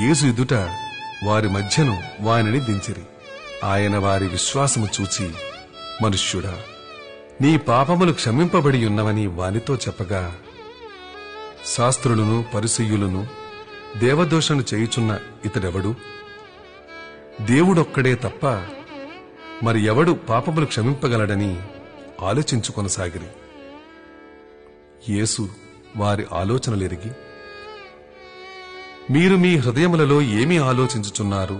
యేసు ఎదుట వారి మధ్యను వానిని దించిరి. ఆయన వారి విశ్వాసము చూచి, మనుష్యుడా, నీ పాపములు క్షమింపబడి ఉన్నవని వానితో చెప్పగా, శాస్త్రులను పరిసయ్యులను దేవదోషణ చేయుచున్న ఇతడెవడు? దేవుడొక్కడే తప్ప మరి ఎవడు పాపములు క్షమింపగలడని ఆలోచించుకొనసాగిరి. యేసు వారి ఆలోచనలెరిగి, మీరు మీ హృదయములలో ఏమి ఆలోచించుచున్నారు?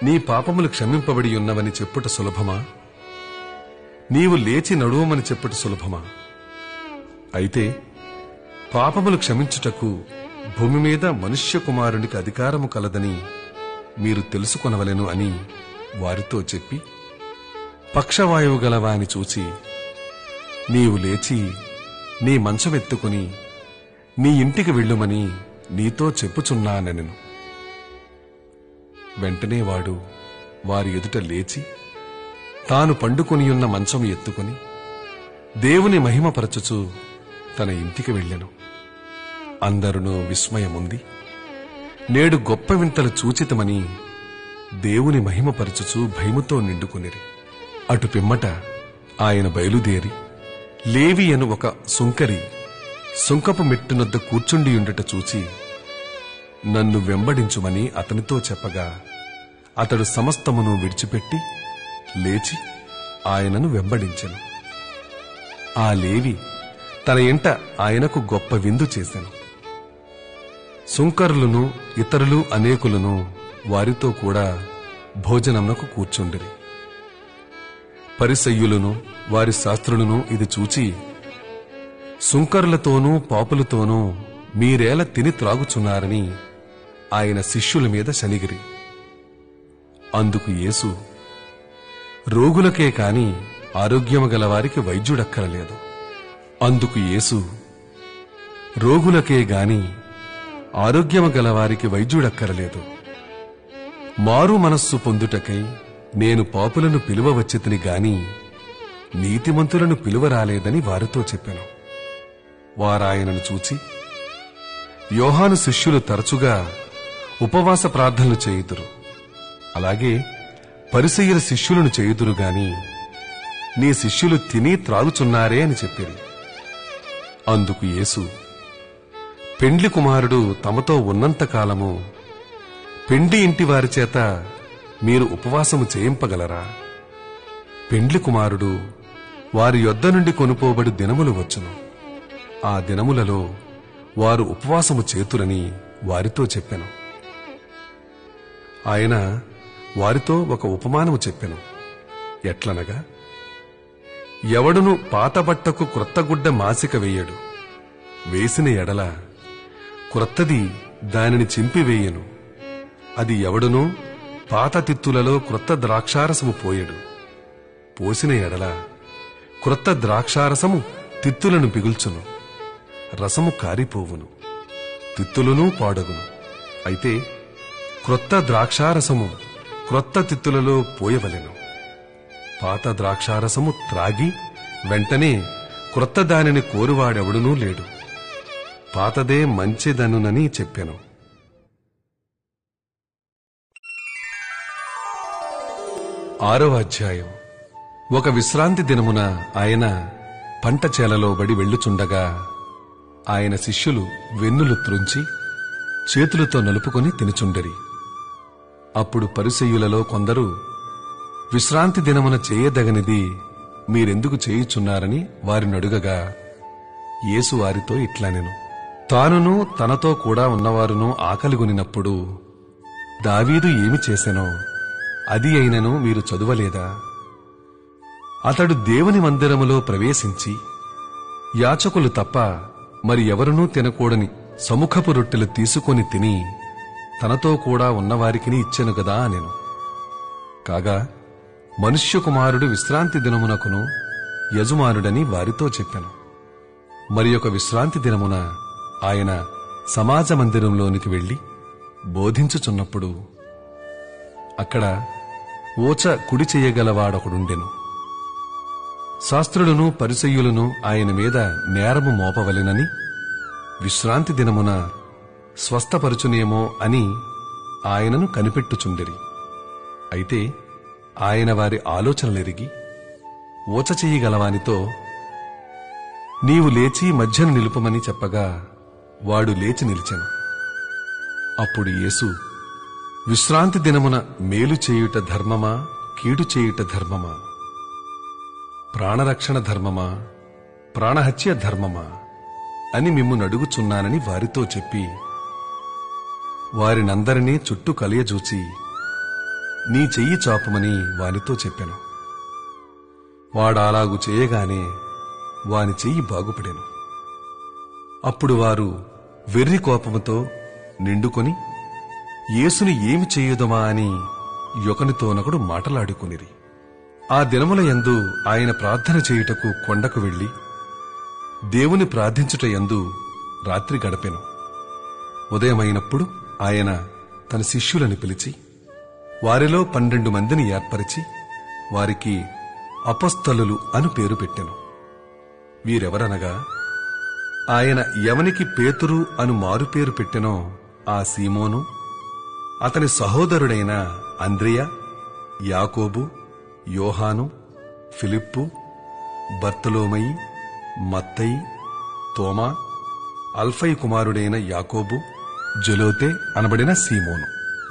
నీ పాపములు క్షమింపబడి ఉన్నవని చెప్పుట సులభమా? నీవు లేచి నడువమని చెప్పుట సులభమా? అయితే పాపములు క్షమించుటకు భూమి మీద మనుష్య కుమారునికి అధికారము కలదని మీరు తెలుసుకొనవలెను అని వారితో చెప్పి, పక్షవాయువు గలవాని చూచి, నీవు లేచి నీ మంచమెత్తుకుని నీ ఇంటికి వెళ్ళుమని నీతో చెప్పుచున్నానెను. వెంటనే వాడు వారి ఎదుట లేచి తాను పండుకొనియున్న మంచము ఎత్తుకుని దేవుని మహిమపరచుచు తన ఇంటికి వెళ్ళెను. అందరునూ విస్మయముంది నేడు గొప్ప వింతలు చూచితమని దేవుని మహిమపరచుచు భయముతో నిండుకొనిరి. అటు పిమ్మట ఆయన బయలుదేరి లేవి అను ఒక సుంకరి సుంకపు మెట్టునొద్ద కూర్చుండియుండుట చూచి, నన్ను వెంబడించుమని అతనితో చెప్పగా అతడు సమస్తమును విడిచిపెట్టి లేచి ఆయనను వెంబడించెను. ఆ లేవి తన ఇంట ఆయనకు గొప్ప విందు చేసెను. సుంకరులను ఇతరులు అనేకులను వారితో కూడా భోజనమునకు కూర్చుండిరి. పరిసయ్యులను వారి శాస్త్రులను ఇది చూచి, సుంకరులతోనూ పాపులతోనూ మీరేల తిని త్రాగుచున్నారని ఆయన శిష్యుల మీద శనిగిరి. అందుకు యేసు, రోగులకే కాని ఆరోగ్యము గలవారికి వైద్యుడక్కరలేదు. అందుకు యేసు, రోగులకే గాని ఆరోగ్యము గలవారికి వైద్యుడక్కరలేదు. మారు మనస్సు పొందుటకై నేను పాపులను పిలువవచ్చితిని గాని నీతిమంతులను పిలువరాలేదని వారితో చెప్పెను. వారాయనను చూచి, యోహాను శిష్యులు తరచుగా ఉపవాస ప్రార్థనలు చేయుదురు, అలాగే పరిసయ్యుల శిష్యులను చేయుదురు గాని నీ శిష్యులు తిని త్రాగుచున్నారే అని చెప్పిరి. అందుకు యేసు, పెండ్లి కుమారుడు తమతో ఉన్నంతకాలము పెండ్లి ఇంటి వారి చేత మీరు ఉపవాసము చేయింపగలరా? పెండ్లి కుమారుడు వారి యొద్ద నుండి కొనుపోబడి దినములు వచ్చును. ఆ దినములలో వారు ఉపవాసము చేతురని వారితో చెప్పెను. ఆయన వారితో ఒక ఉపమానము చెప్పెను. ఎట్లనగా, ఎవడును పాత బట్టకు క్రొత్త గుడ్డ మాసిక వేయడు. వేసిన ఎడల క్రొత్తది దానిని చింపివేయను. అది ఎవడునూ పాత తిత్తులలో క్రొత్త ద్రాక్షారసము పోయడు. పోసిన ఎడల క్రొత్త ద్రాక్షారసము తిత్తులను పిగుల్చును, రసము కారిపోవును, తిత్తులను పాడగును. అయితే క్రొత్త ద్రాక్షారసము క్రొత్త తిత్తులలో పోయవలెను. పాత ద్రాక్షారసము త్రాగి వెంటనే క్రొత్త దానిని కోరువాడెవడునూ లేడు. పాతదే మంచిదనునని చెప్పెను. 6వ అధ్యాయం. ఒక విశ్రాంతి దినమున ఆయన పంట చేలలో బడి వెళ్ళుచుండగా ఆయన శిష్యులు వెన్నులు త్రుంచి చేతులతో నలుపుకొని తినుచుండిరి. అప్పుడు పరిసయ్యులలో కొందరు, విశ్రాంతి దినమున చేయదగనిది మీరెందుకు చేయుచున్నారని వారినడుగగా యేసు వారితో ఇట్లనెను, తానును తనతో కూడా ఉన్నవారును ఆకలిగొనినప్పుడు దావీదు ఏమి చేసెనో అది అయినను మీరు చదువలేదా? అతడు దేవుని మందిరములో ప్రవేశించి యాచకులు తప్ప మరి ఎవరునూ తినకూడని సముఖపు రొట్టెలు తీసుకొని తిని తనతో కూడా ఉన్నవారికిని ఇచ్చెను గదా అనెను. కాగా మనుష్య కుమారుడు విశ్రాంతి దినమునకును యజమానుడని వారితో చెప్పెను. మరి ఒక విశ్రాంతి దినమున ఆయన సమాజ మందిరంలోనికి వెళ్లి బోధించుచున్నప్పుడు అక్కడ ఓచ కుడి చెయ్యగలవాడొకడుండెను. శాస్త్రులను పరిసయ్యులను ఆయన మీద నేరము మోపవలెనని విశ్రాంతి దినమున స్వస్థపరచునేమో అని ఆయనను కనిపెట్టుచుండిరి. అయితే ఆయన వారి ఆలోచనలెరిగి ఓచ చెయ్యగలవానితో, నీవు లేచి మధ్యన నిలుపమని చెప్పగా వాడు లేచి నిలిచెను. అప్పుడు యేసు, విశ్రాంతి దినమున మేలు చేయుట ధర్మమా, కీడు చేయుట ధర్మమా? ప్రాణరక్షణ ధర్మమా, ప్రాణహత్య ధర్మమా అని మిమ్మును అడుగుచున్నానని వారితో చెప్పి వారినందరినీ చుట్టూ కలియజూచి నీ చెయ్యి చాపుమని వానితో చెప్పెను. వాడాలాగు చేయగానే వాని చెయ్యి బాగుపడెను. అప్పుడు వారు వెర్రి కోపముతో నిండుకొని యేసుని ఏమి చేయుదమా అని ఒకనితోనొకడు మాటలాడుకునిరి. ఆ దినముల యందు ఆయన ప్రార్థన చేయుటకు కొండకు వెళ్లి దేవుని ప్రార్థించుట యందు రాత్రి గడిపెను. ఉదయమైనప్పుడు ఆయన తన శిష్యులను పిలిచి వారిలో 12 మందిని ఏర్పరిచి వారికి అపొస్తలులు అను పేరు పెట్టెను. వీరెవరనగా ఆయన ఎవనికి పేతురు అను మారుపేరు పెట్టెనో ఆ సీమోను, అతని సహోదరుడైన అంద్రియ, యాకోబు, యోహాను, ఫిలిప్పు, బర్తలోమయి, మత్తయి, తోమా, అల్ఫై కుమారుడైన యాకోబు, జలోతే అనబడిన సీమోను,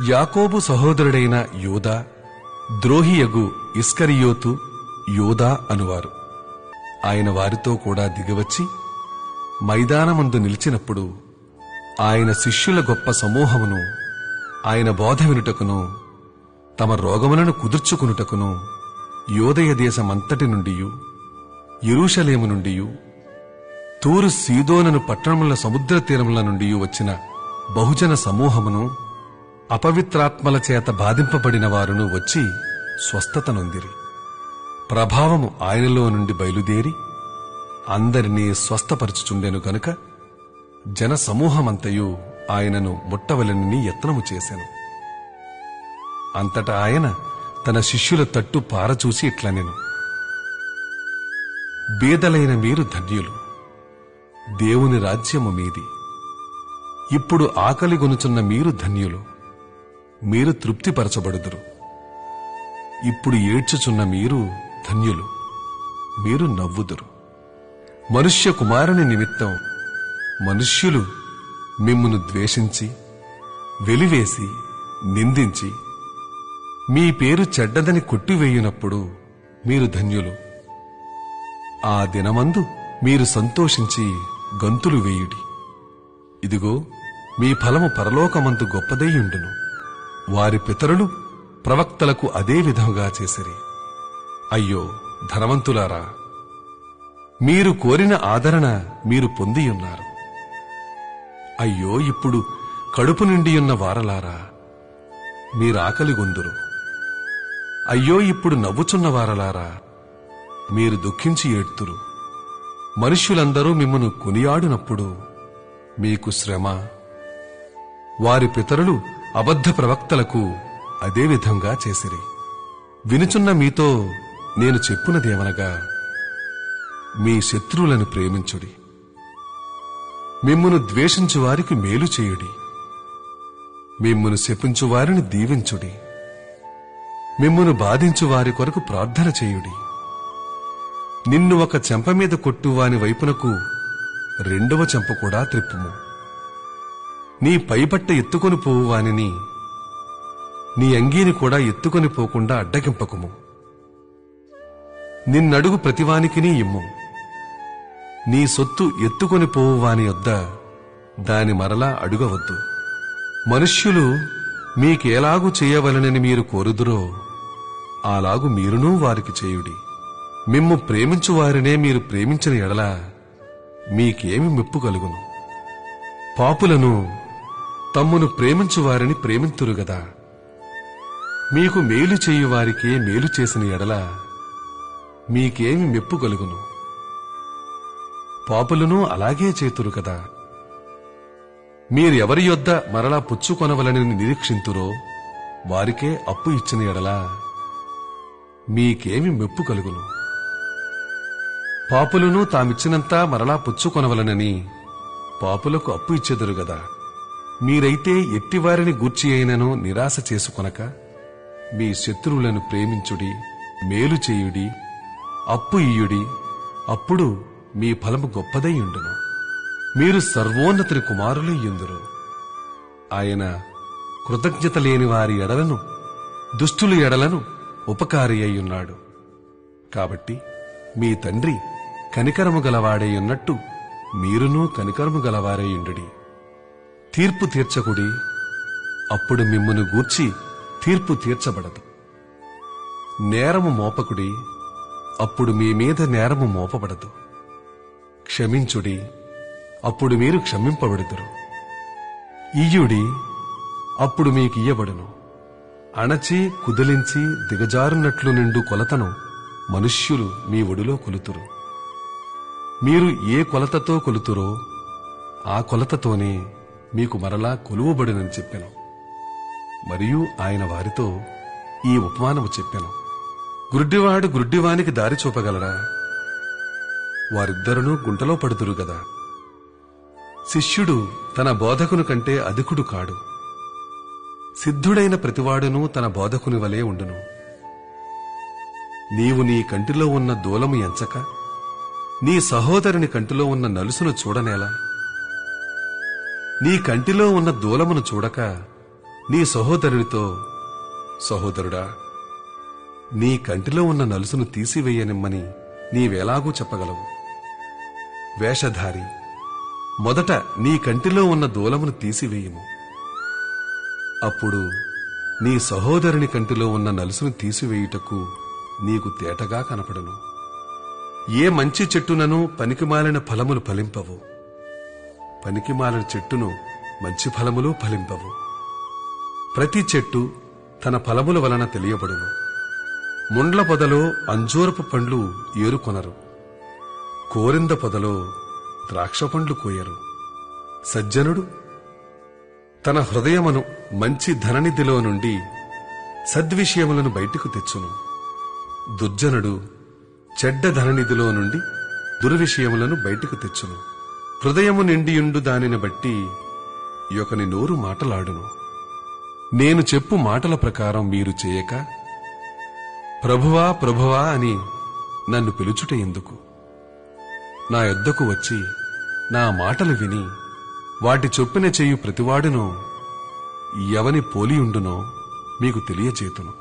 యాకోబు సహోదరుడైన యోదా, ద్రోహియగు ఇస్కరియోతు యోదా అనువారు. ఆయన వారితో కూడా దిగివచ్చి మైదానమందు నిలిచినప్పుడు ఆయన శిష్యుల గొప్ప సమూహమును ఆయన బోధ వినుటకును తమ రోగములను కుదుర్చుకునుటకును యోదయ దేశమంతటి నుండియు యెరూషలేము నుండియు తూరు సీదోనను పట్టణముల సముద్ర తీరముల నుండి వచ్చిన బహుజన సమూహమును అపవిత్రాత్మల చేత బాధింపబడిన వారును వచ్చి స్వస్థత నొందిరి. ప్రభావము ఆయనలో నుండి బయలుదేరి అందరినీ స్వస్థపరచుచుండెను గనుక జన సమూహమంతయు ఆయనను ముట్టవలెనని యత్నము చేసెను. అంతటా ఆయన తన శిష్యుల తట్టు పారచూసి ఇట్లనెను: బీదలైన మీరు ధన్యులు, దేవుని రాజ్యము మీది. ఇప్పుడు ఆకలిగొనుచున్న మీరు ధన్యులు, మీరు తృప్తిపరచబడుదురు. ఇప్పుడు ఏడ్చుచున్న మీరు ధన్యులు, మీరు నవ్వుదురు. మనుష్య కుమారుని నిమిత్తం మనుష్యులు మిమ్మును ద్వేషించి వెలివేసి నిందించి మీ పేరు చెడ్డదని కొట్టివేయునప్పుడు మీరు ధన్యులు. ఆ దినమందు మీరు సంతోషించి గంతులు వేయుడి. ఇదిగో మీ ఫలము పరలోకమందు గొప్పదైయుండును. వారి పితరులు ప్రవక్తలకు అదే విధముగా చేసిరి. అయ్యో ధనవంతులారా, మీరు కోరిన ఆదరణ మీరు పొందియున్నారు. అయ్యో ఇప్పుడు కడుపు నిండియున్న వారలారా, మీరాకలిగొందురు. అయ్యో ఇప్పుడు నవ్వుచున్న వారలారా, మీరు దుఃఖించి ఏడ్తురు. మనుష్యులందరూ మిమ్మను కొనియాడునప్పుడు మీకు శ్రమ. వారి పితరులు అబద్ధ ప్రవక్తలకు అదే విధంగా చేసిరి. వినుచున్న మీతో నేను చెప్పునదేమనగా, మీ శత్రువులను ప్రేమించుడి, మిమ్మును ద్వేషించు వారికి మేలు చేయుడి, మిమ్మును శపించు వారిని దీవించుడి, మిమ్మును బాధించు వారి కొరకు ప్రార్థన చేయుడి. నిన్ను ఒక చెంప మీద కొట్టువాని వైపునకు రెండవ చెంప కూడా త్రిప్పుము. నీ పైబట్ట ఎత్తుకొని పోవువానిని నీ అంగీని కూడా ఎత్తుకొని పోకుండా అడ్డగింపకుము. నిన్నడుగు ప్రతివానికినీ ఇమ్ము. నీ సొత్తు ఎత్తుకొని పోవువాని యొద్ద దాని మరలా అడుగవద్దు. మనుష్యులు మీకేలాగు చేయవలనని మీరు కోరుదురో అలాగు మీరునూ వారికి చేయుడి. మిమ్ము ప్రేమించు వారినే మీరు ప్రేమించిన ఎడల మీకేమి మెప్పు కలుగును? పాపులను తమ్మును ప్రేమించు వారిని ప్రేమింతురు గదా. మీకు మేలు చేయు వారికే మేలు చేసిన ఎడల మీకేమి మెప్పు కలుగును? పాపులను అలాగే చేతురు కదా. మీరెవరి యొద్ద మరలా పుచ్చుకొనవలని నిరీక్షింతురో వారికే అప్పు ఇచ్చిన ఎడల మీకేమి మెప్పు కలుగును? పాపులను తామిచ్చినంత మరలా పుచ్చుకొనవలనని పాపులకు అప్పు ఇచ్చెదరు గదా. మీరైతే ఎట్టివారిని గూర్చి అయినను నిరాశ చేసుకొనక మీ శత్రువులను ప్రేమించుడి, మేలు చేయుడి, అప్పు ఇయ్యుడి. అప్పుడు మీ ఫలము గొప్పదైయుండును. మీరు సర్వోన్నతుని కుమారులయ్యుందురు. ఆయన కృతజ్ఞత లేని వారి ఎడలను, దుష్టుల ఎడలను ఉపకారి అయ్యున్నాడు. కాబట్టి మీ తండ్రి కనికరము గలవాడేయున్నట్టు మీరునూ కనికరము గలవారేయుండుడి. తీర్పు తీర్చకుడి, అప్పుడు మిమ్మును గూర్చి తీర్పు తీర్చబడదు. నేరము మోపకుడి, అప్పుడు మీ మీద నేరము మోపబడదు. క్షమించుడి, అప్పుడు మీరు క్షమింపబడుదురు. ఇయ్యుడి, అప్పుడు మీకియ్యబడును. అణచి కుదిలించి దిగజారున్నట్లు నిండు కొలతను మనుష్యులు మీ ఒడిలో కొలుతురు. మీరు ఏ కొలతతో కొలుతురో ఆ కొలతతోనే మీకు మరలా కొలువబడునని చెప్పెను. మరియు ఆయన వారితో ఈ ఉపమానము చెప్పెను. గుడ్డివాడు గుడ్డివానికి దారి చూపగలరా? వారిద్దరునూ గుంటలో పడుదురు గదా. శిష్యుడు తన బోధకుని కంటే అధికుడు కాడు. సిద్ధుడైన ప్రతివాడును తన బోధకుని వలె ఉండును. నీవు నీ కంటిలో ఉన్న దూలము ఎంచక నీ సహోదరుని కంటిలో ఉన్న నలుసును చూడనేలా? నీ కంటిలో ఉన్న దూలమును చూడక నీ సహోదరునితో, సహోదరుడా, నీ కంటిలో ఉన్న నలుసును తీసివేయనిమ్మని నీవెలాగూ చెప్పగలవు? వేషధారి, మొదట నీ కంటిలో ఉన్న దూలమును తీసివేయుము. అప్పుడు నీ సహోదరుని కంటిలో ఉన్న నలుసును తీసివేయుటకు నీకు తేటగా కనపడును. ఏ మంచి చెట్టునను పనికిమాలిన ఫలములు ఫలింపవు, పనికిమాలిన చెట్టును మంచి ఫలములు ఫలింపవు. ప్రతి చెట్టు తన ఫలముల వలన తెలియబడును. ముండ్ల పొదలో అంజూరపు పండ్లు ఏరుకొనరు, కోరింద పొదలో ద్రాక్ష పండ్లు కోయరు. సజ్జనుడు తన హృదయమును మంచి ధననిధిలో నుండి సద్విషయములను బయటకు తెచ్చును. దుర్జనుడు చెడ్డ ధననిధిలో నుండి దుర్విషయములను బయటకు తెచ్చును. హృదయము నిండియుండు దానిని బట్టి యొకని నోరు మాటలాడును. నేను చెప్పు మాటల ప్రకారం మీరు చేయక, ప్రభువా ప్రభువా అని నన్ను పిలుచుట ఎందుకు? నా యొద్దకు వచ్చి నా మాటలు విని వాటి చొప్పున చేయు ప్రతివాడునో ఎవని పోలియుండునో మీకు తెలియచేతును.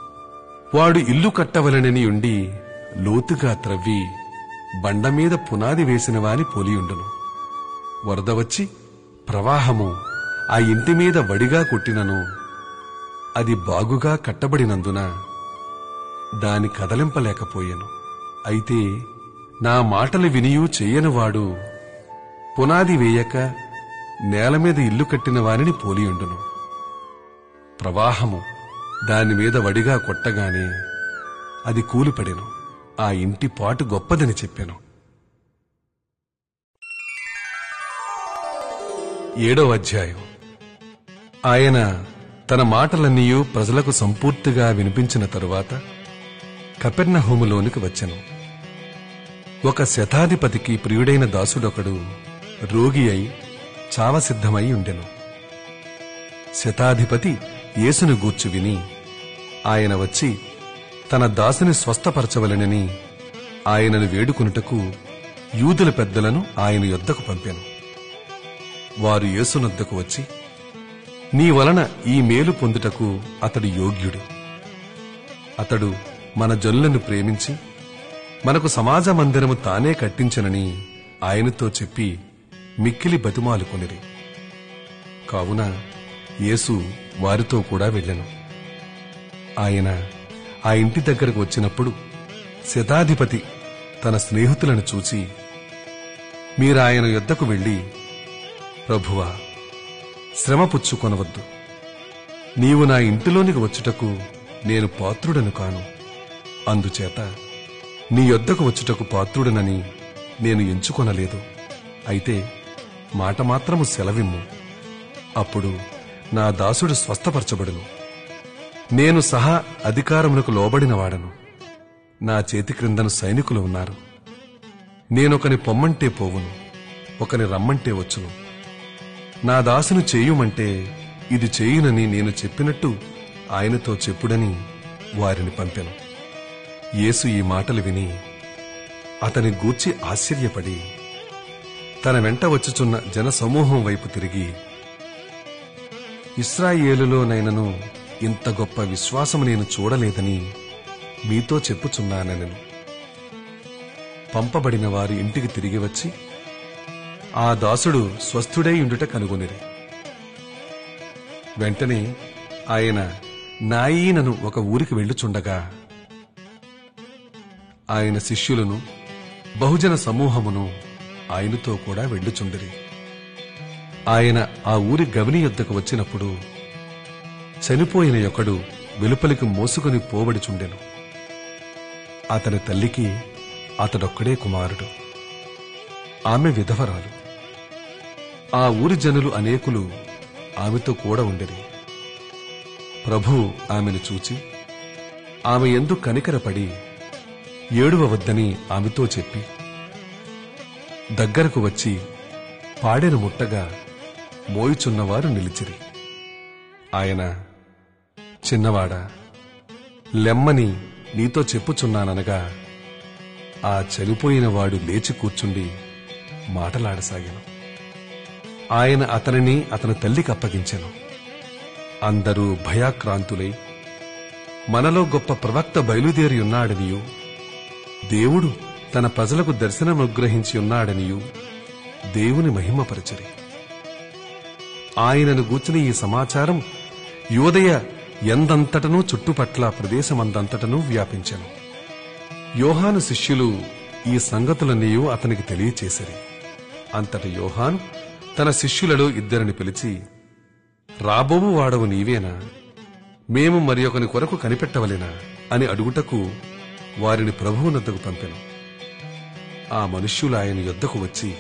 వాడు ఇల్లు కట్టవలనని ఉండి లోతుగా త్రవ్వి బండమీద పునాది వేసిన వాని పోలియుండును. వరద వచ్చి ప్రవాహము ఆ ఇంటి మీద వడిగా కొట్టినను అది బాగుగా కట్టబడినందున దాని కదలింపలేకపోయెను. అయితే నా మాటలు వినియూ చేయనివాడు పునాది వేయక నేలమీద ఇల్లు కట్టిన వారిని పోలియుండును. ప్రవాహము దానిమీద వడిగా కొట్టగానే అది కూలిపడెను. ఆ ఇంటి పాటు గొప్పదని చెప్పెను. 7వ అధ్యాయం. ఆయన తన మాటలన్నీయూ ప్రజలకు సంపూర్తిగా వినిపించిన తరువాత కపెర్నహూములోనికి వచ్చెను. ఒక శతాధిపతికి ప్రియుడైన దాసుడొకడు రోగి అయి చావసిద్ధమై ఉండెను. శతాధిపతి యేసును గూర్చి విని ఆయన వచ్చి తన దాసుని స్వస్థపరచవలెనని ఆయనను వేడుకొనుటకు యూదుల పెద్దలను ఆయన యొద్దకు పంపెను. వారు యేసునొద్దకు వచ్చి, నీ వలన ఈ మేలు పొందుటకు అతడు యోగ్యుడు. అతడు మన జనులను ప్రేమించి మనకు సమాజ మందిరము తానే కట్టించనని ఆయనతో చెప్పి మిక్కిలి బతిమాలుకొనిరి. కావున యేసు వారితో కూడా వెళ్ళెను. ఆయన ఆ ఇంటి దగ్గరకు వచ్చినప్పుడు శతాధిపతి తన స్నేహితులను చూచి, మీరాయన యొద్దకు వెళ్లి, ప్రభువా, శ్రమ పుచ్చుకొనవద్దు. నీవు నా ఇంటిలోనికి వచ్చుటకు నేను పాత్రుడను కాను. అందుచేత నీ యొద్దకు వచ్చుటకు పాత్రుడనని నేను ఎంచుకొనలేదు. అయితే మాట మాత్రము సెలవిమ్ము, అప్పుడు నా దాసుడు స్వస్థపరచబడును. నేను సహా అధికారములకు లోబడినవాడను. నా చేతి క్రిందను సైనికులు ఉన్నారు. నేనొకని పొమ్మంటే పోవును, ఒకని రమ్మంటే వచ్చును. నా దాసును చేయుమంటే ఇది చేయునని నేను చెప్పినట్టు ఆయనతో చెప్పుడని వారిని పంపెను. యేసు ఈ మాటలు విని అతని గూర్చి ఆశ్చర్యపడి తన వెంట వచ్చుచున్న జనసమూహం వైపు తిరిగి, ఇశ్రాయేలులోనైనను ఇంత గొప్ప విశ్వాసము నేను చూడలేదని మీతో చెప్పుచున్నానెను. పంపబడిన వారు ఇంటికి తిరిగి వచ్చి ఆ దాసుడు స్వస్థుడై ఉండుట కనుగొనిరి. వెంటనే ఆయన నాయీనను ఒక ఊరికి వెళ్ళుచుండగా ఆయన శిష్యులను బహుజన సమూహమును ఆయనతో కూడా వెళ్ళుచుండిరి. ఆయన ఆ ఊరి గవిని యొద్దకు వచ్చినప్పుడు చనిపోయిన ఒకడు వెలుపలికి మోసుకుని పోబడిచుండెను. అతని తల్లికి అతడొక్కడే కుమారుడు. ఆమె విధవరాలు. ఆ ఊరి జనులు అనేకులు ఆమెతో కూడా ఉండేది. ప్రభువు ఆమెను చూచి ఆమె యందు కనికరపడి ఏడువవద్దని ఆమెతో చెప్పి దగ్గరకు వచ్చి పాడెను ముట్టగా మోయుచున్నవారు నిలిచిరి. ఆయన, చిన్నవాడా, లెమ్మని నీతో చెప్పుచున్నాననగా ఆ చనిపోయినవాడు లేచి కూర్చుండి మాటలాడసాగాను. ఆయన అతనిని అతని తల్లికి అప్పగించెను. అందరూ భయాక్రాంతులై మనలో గొప్ప ప్రవక్త బయలుదేరి ఉన్నాడనియూ దేవుడు తన ప్రజలకు దర్శనమనుగ్రహించి ఉన్నాడనియూ దేవుని మహిమపరచరి. ఆయనను గూర్చిన ఈ సమాచారం యూదయ ఎందంతటనూ చుట్టుపట్ల ప్రదేశమందంతటనూ వ్యాపించెను. యోహాను శిష్యులు ఈ సంగతులన్నీ అతనికి తెలియచేసిరి. అంతట యోహాను తన శిష్యులలో ఇద్దరిని పిలిచి, రాబోవు వాడవు నీవేనా? మేము మరి ఒకని కొరకు కనిపెట్టవలెనా అని అడుగుటకు వారిని ప్రభువునద్దకు పంపెను. ఆ మనుష్యులు ఆయన యొద్దకు వచ్చి,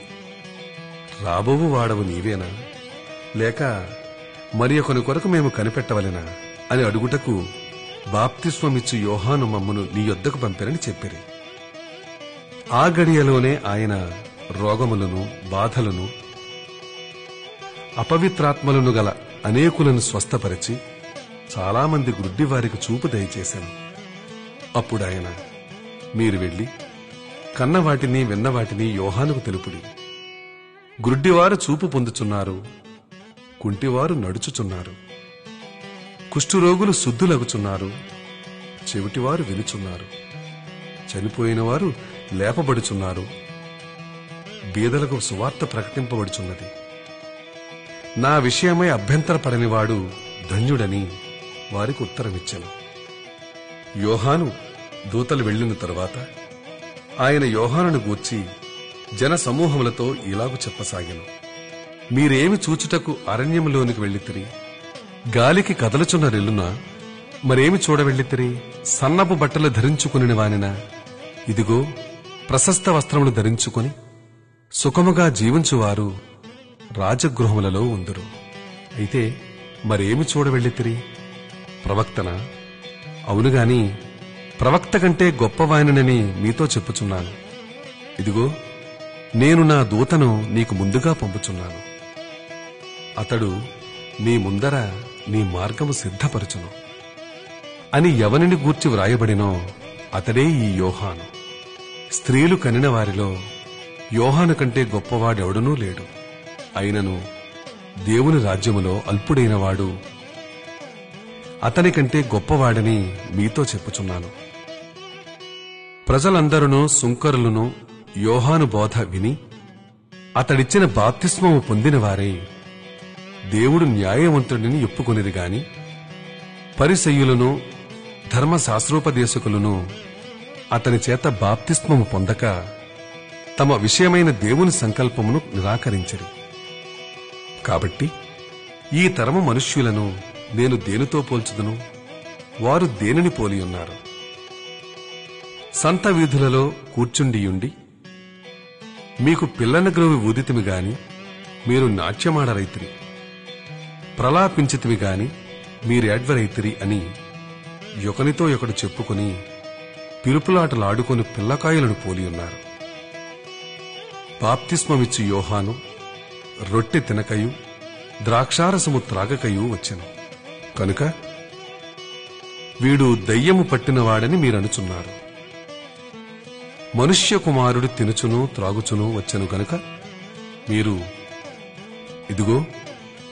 రాబోవు వాడవు నీవేనా, లేక మరి ఒకని కొరకు మేము కనిపెట్టవలెనా అని అడుగుటకు బాప్తిస్మమిచ్చు యోహాను మమ్మును నీ యొద్దకు పంపెనని చెప్పిరి. ఆ గడియలోనే ఆయన రోగములను, బాధలను, అపవిత్రాత్మలను గల అనేకులను స్వస్థపరిచి చాలామంది గ్రుడ్డివారికి చూపు దయచేశాను. అప్పుడాయన, మీరు వెళ్లి కన్నవాటిని విన్నవాటిని యోహానుకు తెలుపుడి. గ్రుడ్డివారు చూపు పొందుచున్నారు, కుంటివారు నడుచుచున్నారు, కుష్ఠురోగులు శుద్ధులగుచున్నారు, చెవిటివారు వినుచున్నారు, చనిపోయినవారు లేపబడుచున్నారు, బీదలకు సువార్త ప్రకటింపబడుచున్నది. నా విషయమై అభ్యంతరపడనివాడు ధన్యుడని వారికి ఉత్తరమిచ్చెను. యోహాను దూతలు వెళ్లిన తరువాత ఆయన యోహానును గూర్చి జన సమూహములతో ఇలాగు చెప్పసాగెను. మీరేమి చూచుటకు అరణ్యములోనికి వెళ్ళితిరి? గాలికి కదలుచున్న రెల్లునా? మరేమి చూడవెళ్ళితిరి? సన్నపు బట్టలు ధరించుకుని వానినా? ఇదిగో, ప్రశస్త వస్త్రములు ధరించుకుని సుఖముగా జీవించువారు రాజగృహములలో ఉందురు. అయితే మరేమి చూడవెళ్ళితిరి? ప్రవక్తనా? అవునుగాని ప్రవక్త కంటే గొప్పవానినని మీతో చెప్పుచున్నాను. ఇదిగో, నేను నా దూతను నీకు ముందుగా పంపుచున్నాను. అతడు నీ ముందర నీ మార్గము సిద్ధపరచును అని ఎవనిని గూర్చి వ్రాయబడినో అతడే ఈ యోహాను. స్త్రీలు కనిన వారిలో యోహాను కంటే గొప్పవాడెవడనూ లేడు. అయినను దేవుని రాజ్యములో అల్పుడైనవాడు అతని కంటే గొప్పవాడని మీతో చెప్పుచున్నాను. ప్రజలందరూ సుంకరులను యోహాను బోధ విని అతడిచ్చిన బాప్తిస్మము పొందినవారే దేవుడు న్యాయవంతుడిని ఒప్పుకొనిది గాని పరిసయ్యులను ధర్మశాస్త్రోపదేశకులను అతని చేత బాప్తిస్మము పొందక తమ విషయమైన దేవుని సంకల్పమును నిరాకరించిరి. కాబట్టి ఈ తరము మనుష్యులను నేను దేనితో పోల్చుదును? వారు దేనిని పోలియున్నారు? సంత వీధులలో కూర్చుండియుండి మీకు పిల్లన గ్రోవి ఊదితిమి గాని మీరు నాట్యమాడరైతిరి, ప్రలాపించితివి గాని మీరేడ్వరైతిరి అని ఒకనితో ఒకడు చెప్పుకుని పిలుపులాటలాడుకొని పిల్లకాయలను పోలియున్నారు. బాప్తిస్మమిచ్చు యోహాను రొట్టె తినకయు ద్రాక్షారసము త్రాగకయు వచ్చెను కనుక వీడు దయ్యము పట్టినవాడని మీరనుచున్నారు. మనుష్య కుమారుడు తినుచును త్రాగుచును వచ్చెను గనుక మీరు, ఇదిగో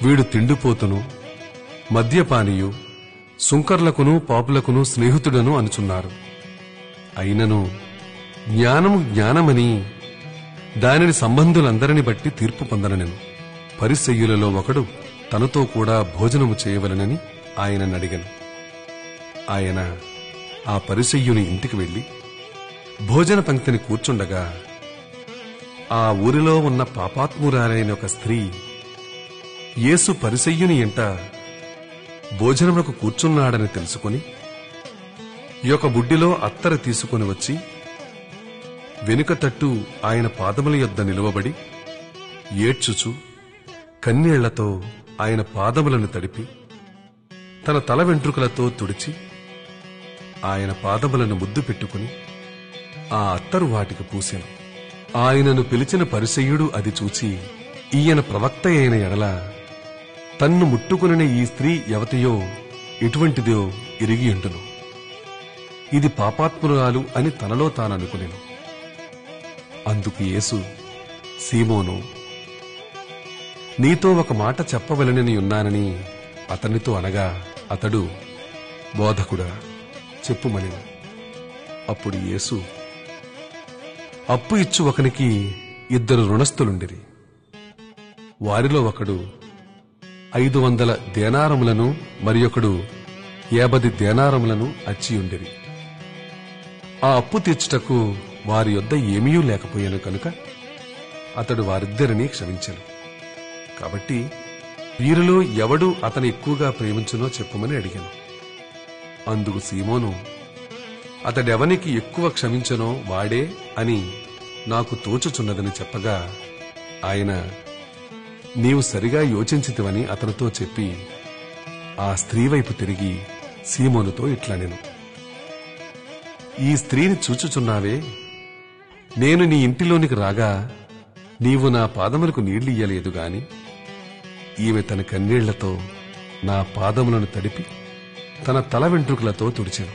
వీడు తిండిపోతును, మద్యపానీయు, సుంకర్లకును పాపులకును స్నేహితుడను అనుచున్నారు. అయినను జ్ఞానము జ్ఞానమని దానిని సంబంధులందరిని బట్టి తీర్పు పొందనెను. పరిసయ్యులలో ఒకడు తనతో కూడా భోజనము చేయవలెనని ఆయనను అడిగెను. ఆయన ఆ పరిసయ్యుని ఇంటికి వెళ్లి భోజన పంక్తిని కూర్చుండగా ఆ ఊరిలో ఉన్న పాపాత్మురాలైన ఒక స్త్రీ యేసు పరిసయ్యుని ఇంట భోజనములకు కూర్చున్నాడని తెలుసుకుని ఈ యొక్క బుడ్డిలో అత్తరు తీసుకుని వచ్చి వెనుక తట్టు ఆయన పాదముల యొద్ద నిలువబడి ఏడ్చుచు కన్నీళ్లతో ఆయన పాదములను తడిపి తన తల వెంట్రుకలతో తుడిచి ఆయన పాదములను ముద్దు పెట్టుకుని ఆ అత్తరు వాటికి పూసెను. ఆయనను పిలిచిన పరిసయ్యుడు అది చూచి, ఈయన ప్రవక్త అయిన ఎడల తన్ను ముట్టుకునిన ఈ స్త్రీ ఎవతియో ఎటువంటిదో ఎరిగియుండును, ఇది పాపాత్మురాలు అని తనలో తాననుకునెను. అందుకు యేసు, సీమోను, నీతో ఒక మాట చెప్పవలనని ఉన్నానని అతనితో అనగా, అతడు, బోధకుడా, చెప్పుమనెను. అప్పుడు యేసు, అప్పు ఇచ్చు ఒకనికి 2 రుణస్థులుండిరి. వారిలో ఒకడు 500 దేనారములను మరియొకడు 50 దేనారములను అచ్చియుండిరి. ఆ అప్పు తీర్చుటకు వారి యొద్ద ఏమీ లేకపోయాను కనుక అతడు వారిద్దరినీ క్షమించెను. కాబట్టి వీరిలో ఎవడు అతను ఎక్కువగా ప్రేమించునో చెప్పుమని అడిగాను. అందుకు సీమోను, అతడెవనికి ఎక్కువ క్షమించనో వాడే అని నాకు తోచుచున్నదని చెప్పగా, ఆయన, నీవు సరిగా యోచించితివని అతనితో చెప్పి ఆ స్త్రీ వైపు తిరిగి సీమోనుతో ఇట్లనెను, ఈ స్త్రీని చూచుచున్నావే, నేను నీ ఇంటిలోనికి రాగా నీవు నా పాదములకు నీళ్లియ్యలేదు గాని ఈమె తన కన్నీళ్లతో నా పాదములను తడిపి తన తల వెంట్రుకలతో తుడిచెను.